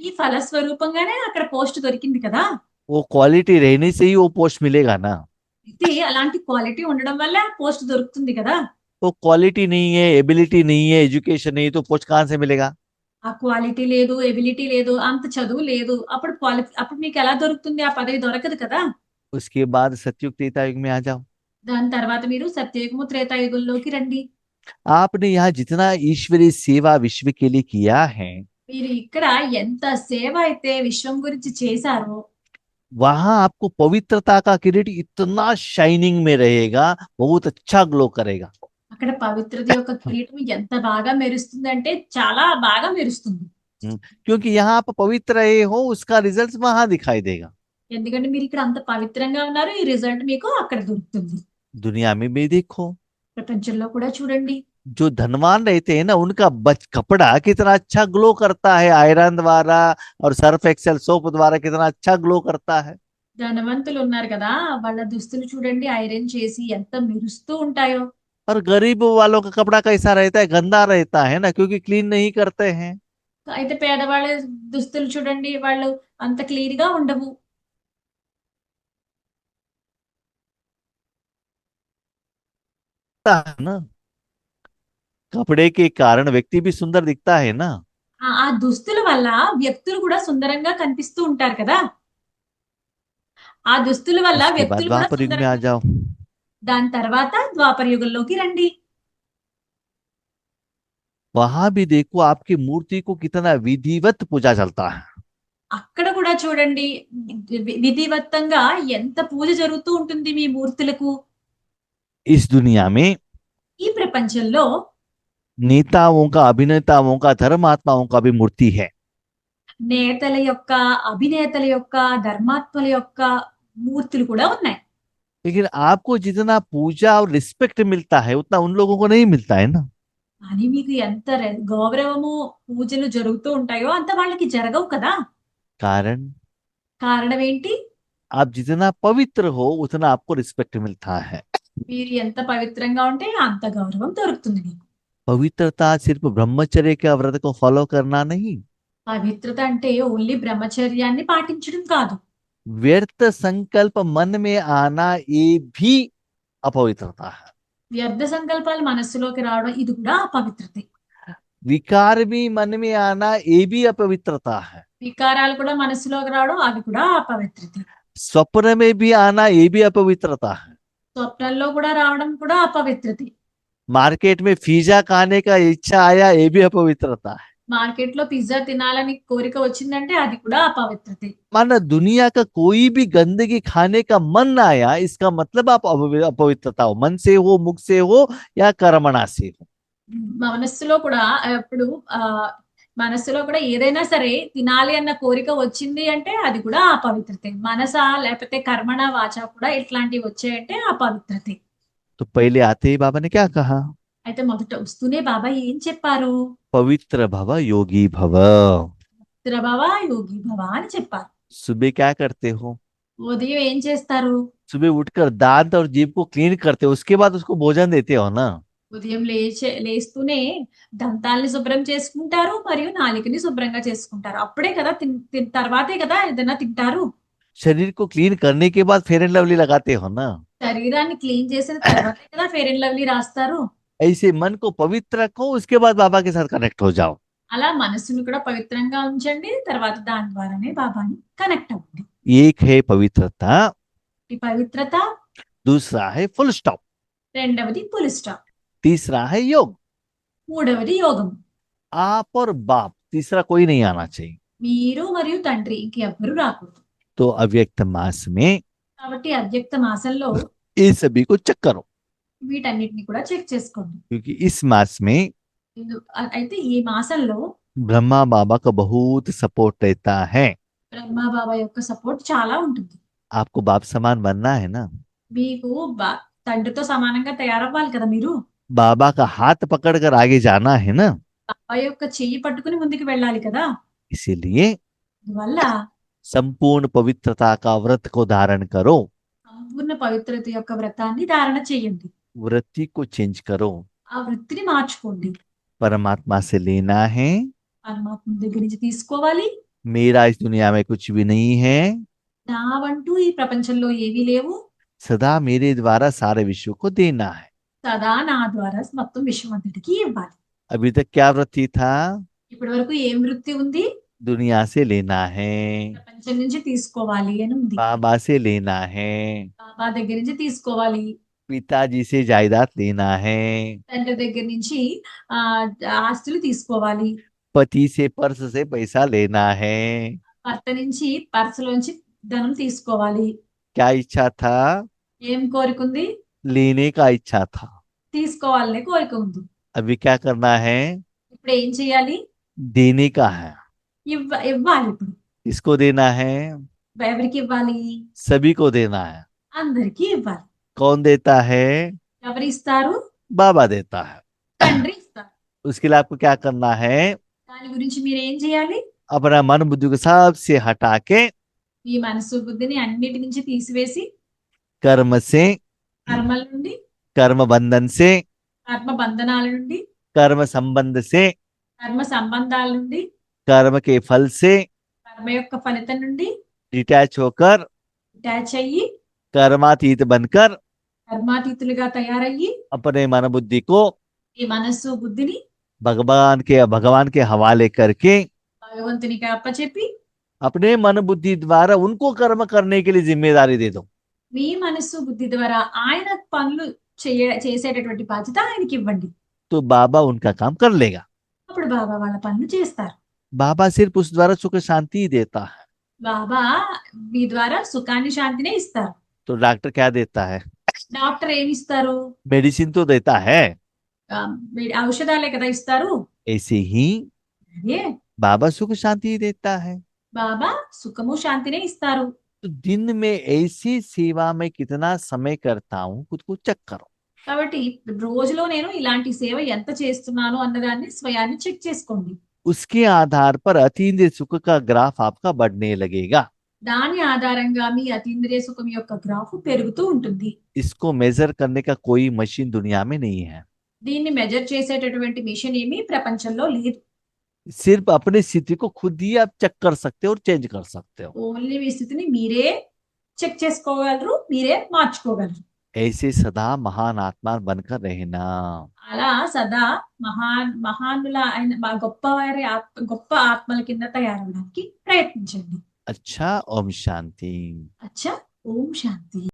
ఈ ఫలస్వరూపంగానే అక్కడ పోస్ట్ దొరికింది కదా. वो क्वालिटी रहने से ही वो पोस्ट मिलेगा ना। అయితే అలాంటి క్వాలిటీ ఉండడం వల్ల పోస్ట్ దొరుకుతుంది కదా. वो क्वालिटी नहीं है, एबिलिटी नहीं है, एजुकेशन नहीं है, तो पोस्ट कहाँ से मिलेगा? ఆ క్వాలిటీ లేదు, ఎబిలిటీ లేదు, అంత చదువు లేదు, అప్పుడు మీకు ఎలా దొరుకుతుంది? ఆ పదవి దొరకదు కదా. उसके बाद सतयुग त्रेता युग में आ जाओ। దాని తర్వాత మీరు సత్యయుగము త్రేతాయుగంలోకి రండి. आपने यहाँ जितना ईश्वरीय सेवा विश्व के लिए किया है, మీరు ఇక్కడ ఎంత సేవ అయితే విశ్వం గురించి చేశారో वहां आपको पवित्रता का किरीट इतना शाइनिंग में रहेगा, बहुत अच्छा ग्लो करेगा। అక్కడ పవిత్రత యొక్క కిరీటం ఎంత బాగా మెరుస్తుందంటే చాలా బాగా మెరుస్తుంది. क्योंकि यहाँ आप पवित्र रहे हो, उसका रिजल्ट वहां दिखाई देगा। ఎందుకంటే మీరు ఇక్కడ అంత పవిత్రంగా ఉన్నారు, ఈ రిజల్ట్ మీకు అక్కడ దొరుకుతుంది. दुनिया में भी देखो, ప్రపంచంలో కూడా చూడండి, जो धनवान रहते हैं ना, उनका कपड़ा कितना अच्छा ग्लो करता है, आयरन द्वारा और सर्फ एक्सेल सोप द्वारा कितना अच्छा ग्लो करता है। ధనవంతులు ఉన్నారు కదా, వాళ్ళ దుస్తులు చూడండి ఐరన్ చేసి ఎంత మెరుస్తూ ఉంటాయో. और गरीब वालों का कपड़ा कैसा रहता है? गंदा रहता है ना, क्योंकि क्लीन नहीं करते हैं। అయితే పేదవాళ్ళ దుస్తులు చూడండి, వాళ్ళు అంత క్లీన్ గా ఉండవు. ना, कपड़े के कारण व्यक्ति भी सुंदर दिखता है ना। ఆ దుస్తుల వల్ల వ్యక్తులు కూడా సుందరంగా కనిపిస్తూ ఉంటారు కదా. ఆ దుస్తుల వల్ల उसके बाद వ్యక్తులు కూడా द्वापर युग में आ సుందరంగా. जाओ। దాని తర్వాత ద్వాపర యుగంలోకి రండి. वहां भी देखो आपकी मूर्ति को कितना विधिवत पूजा चलता है। అక్కడ కూడా చూడండి విధివత్తంగా ఎంత పూజ జరుగుతూ ఉంటుంది మీ మూర్తులకు. इस दुनिया में ఈ ప్రపంచంలో नेताओं का, अभिनेताओं का, धर्मात्माओं का भी मूर्ति है। నేతల యొక్క, అభినేతల యొక్క, ధర్మాత్మల యొక్క మూర్తులు కూడా ఉన్నాయి. लेकिन आपको जितना पूजा और रिस्पेक्ट मिलता है उतना उन लोगों को नहीं मिलता है ना। అని మీకు ఎంత గౌరవము, పూజలు జరుగుతూ ఉంటాయో అంత వాళ్ళకి జరగవు కదా. कारण కారణం ఏంటి? आप जितना पवित्र हो उतना आपको रिस्पेक्ट मिलता है। మీరు ఎంత పవిత్రంగా ఉంటే అంత గౌరవం దొరుకుతుంది మీకు. पवित्रता सिर्फ ब्रह्मचर्य के व्रत को फॉलो करना नहीं, పవిత్రత అంటే ఓన్లీ బ్రహ్మచర్యాన్ని పాటించడం కాదు. व्यर्थ संकल्प मन में आना ये भी अपवित्रता है। వ్యర్థ సంకల్పాలు మనస్సులోకి రావడం ఇది కూడా అపవిత్రతే. विकार भी मन में आना ये भी अपवित्रता है। వికారాలు కూడా మనస్సులోకి రావడం అవి కూడా అపవిత్రతే. स्वप्न में भी आना ये भी अपवित्रता है। స్వప్నంలో కూడా రావడం కూడా అపవిత్రతే. मार्केट में पिज्जा खाने का इच्छा आया ये भी अपवित्रता है। మార్కెట్ లో పిజ్జా తినాలని కోరిక వచ్చిందంటే అది కూడా అపవిత్రతే. माना दुनिया का कोई भी गंदगी खाने का मन आया इसका मतलब आप अपवित्रता हो, मन से हो, मुख से हो या कर्मणा से हो। మనస్సులో కూడా ఇప్పుడు ఆ మనస్సులో కూడా ఏదైనా సరే తినాలి అన్న కోరిక వచ్చింది అంటే అది కూడా అపవిత్రతే. మనస లేకపోతే కర్మణ వాచ కూడా ఇట్లాంటివి వచ్చాయంటే అపవిత్రతే. तो पहले आते ही बाबा ने क्या कहा? అయితే మొదట వస్తూనే బాబా ఏం చెప్పారు? पवित्र भव योगी भव। భవ యోగి భవ అని చెప్పారు. सुबह क्या करते हो? ఉదయం ఏం చేస్తారు? सुबह उठकर दांत और जीभ को क्लीन करते हो, उसके बाद उसको भोजन देते हो ना। ఉదయం లేస్తూనే దంతాల్ని శుభ్రం చేసుకుంటారు మరియు నాలుకని శుభ్రంగా చేసుకుంటారు. అప్పుడే కదా తర్వాతే కదా ఏదైనా తింటారు. शरीर को क्लीन करने के बाद फेयर एंड लवली लगाते हो ना। శరీరాన్ని క్లీన్ చేసిన తర్వాతే కదా ఫెయిర్ అండ్ లవ్లీ రాస్తారు. ऐसे मन को पवित्र रखो, उसके बाद बाबा के साथ कनेक्ट हो जाओ। అలా మనస్సును కూడా పవిత్రంగా ఉంచండి, తర్వాత దాని ద్వారానే బాబాని కనెక్ట్ అవ్వండి. एक है पवित्रता, ఈ పవిత్రత, दूसरा है फुल स्टॉप, రెండవది ఫుల్ స్టాప్, तीसरा है योग। మూడవది యోగం. आप और बाप, तीसरा कोई नहीं आना चाहिए। మీరు మరియు తండ్రి ఇంకెవ్వరూ రాకూడదు. तो अव्यक्त मास में కాబట్టి అవ్యక్త మాసంలో ये सभी को चेक करो, వీటన్నిటిని కూడా చెక్ చేసుకోండి. क्योंकि इस मास में అయితే ఈ మాసంలో ब्रह्मा बाबा का बहुत सपोर्ट रहता है। బ్రహ్మ బాబా యొక్క సపోర్ట్ చాలా ఉంటుంది. आपको बाप समान बनना है ना। మీకు తండ్రితో సమానంగా తయారవ్వాలి కదా. మీరు बाबा का हाथ पकड़कर आगे जाना है ना। బాబా యొక్క చెయ్యి పట్టుకుని ముందుకు వెళ్ళాలి కదా. इसीलिए అందువల్ల संपूर्ण पवित्रता का व्रत को धारण करो, సంపూర్ణ పవిత్రత యొక్క వ్రతాన్ని ధారణ చేయండి. वृत्ति को चेंज करो। ఆ వృత్తిని మార్చుకోండి. परमात्मा से लेना है, పరమాత్మ దగ్గర నుంచి తీసుకోవాలి. मेरा इस दुनिया में कुछ भी नहीं है, నావంటూ ఈ ప్రపంచంలో ఏవీ లేవు, सदा मेरे द्वारा सारे विश्व को देना है। సదా నా ద్వారా మొత్తం విశ్వమంతటికి ఇవ్వాలి. अभी तक क्या वृत्ति था? ఇప్పటి వరకు ఏం వృత్తి ఉంది? दुनिया से लेना है, ప్రపంచం నుంచి తీసుకోవాలి అని ఉంది. बाबा से लेना है, బాబా దగ్గర నుంచి తీసుకోవాలి, पिताजी से जायदाद लेना है, తండ్రి దగ్గర నుంచి ఆ ఆస్తులు తీసుకోవాలి, पति से पर्स से पैसा लेना है। భర్త నుంచి పర్సులోంచి ధనం తీసుకోవాలి. क्या इच्छा था? ఏం కోరికుంది? लेने का इच्छा था। తీసుకోవాలనే కోరిక ఉంది. अभी क्या करना है? ఇప్పుడు ఏం చేయాలి? देने का है। ఇవ్వాలి. ఇప్పుడు किसको देना है? ఎవరికి ఇవ్వాలి? सभी को देना है। అందరికీ ఇవ్వాలి. कौन देता है? ఎవరు ఇస్తారు? बाबा देता है। తండ్రి ఇస్తారు. उसके लिए आपको क्या करना है? దాని గురించి మీరు ఏం చేయాలి? अपना मन बुद्धि को सबसे हटा के మీ మనసు బుద్ధిని అన్నిటి నుంచి తీసివేసి कर्म से, కర్మల నుండి, कर्म बंधन से, కర్మ బంధనాల నుండి, कर्म संबंध से, కర్మ సంబంధాల నుండి, कर्म के फल से కర్మ యొక్క ఫలితం నుండి डिटैच होकर అటాచ్ అయ్యి कर्मातीत बनकर కర్మాతీతులుగా తయారయ్యి अपने मन बुद्धि को ఈ మనస్సు బుద్ధిని भगवान के हवाले करके భగవంతునికి అప్పచెప్పి अपने मन बुद्धि द्वारा उनको कर्म करने के लिए जिम्मेदारी दे दो। మీ మనస్సు బుద్ధి ద్వారా ఆయన పనులు చేసేటటువంటి బాధ్యత ఆయనకి ఇవ్వండి. तो बाबा उनका काम कर लेगा। అప్పుడు బాబా వాళ్ళ పనులు చేస్తారు. बाबा सिर्फ उस द्वारा सुख शांति ही देता है। బాబా మీ ద్వారా సుఖాన్ని శాంతినే ఇస్తారు. तो डॉक्टर क्या देता है? డాక్టర్ ఏమి ఇస్తారు? मेडिसिन तो देता है। ఔషధాలే కదా ఇస్తారు. ऐसे ही అదే बाबा सुख शांति देता है। బాబా సుఖము శాంతినే ఇస్తారు. तो दिन में ऐसी सेवा में कितना समय करता हूँ खुद को चेक करो। కాబట్టి రోజులో నేను ఇలాంటి సేవ ఎంత చేస్తున్నాను అన్నదాన్ని స్వయాన్ని చెక్ చేసుకోండి. उसके आधार पर अतीन्द्रिय सुख का ग्राफ आपका बढ़ने लगेगा। దాని ఆధారంగా మీ అతీంద్రియ సుఖం యొక్క గ్రాఫ్ పెరుగుతూ ఉంటుంది. इसको मेजर करने का कोई मशीन दुनिया में नहीं है। దీన్ని మెజర్ చేసేటటువంటి మిషన్ ఏమీ ప్రపంచంలో లేదు. सिर्फ अपनी स्थिति को खुद ही आप चेक कर सकते हो और चेंज कर सकते हो। ఓన్లీ మీ స్థితిని మీరే చెక్ చేసుకోగలరు, మీరే మార్చుకోగలరు. ऐसे सदा महान आत्मा बनकर रहना। అలా సదా మహానుల అయిన గొప్ప ఆత్మల కింద తయారవడానికి ప్రయత్నించండి. अच्छा, ओम शांति। అచ్చా, ఓం శాంతి.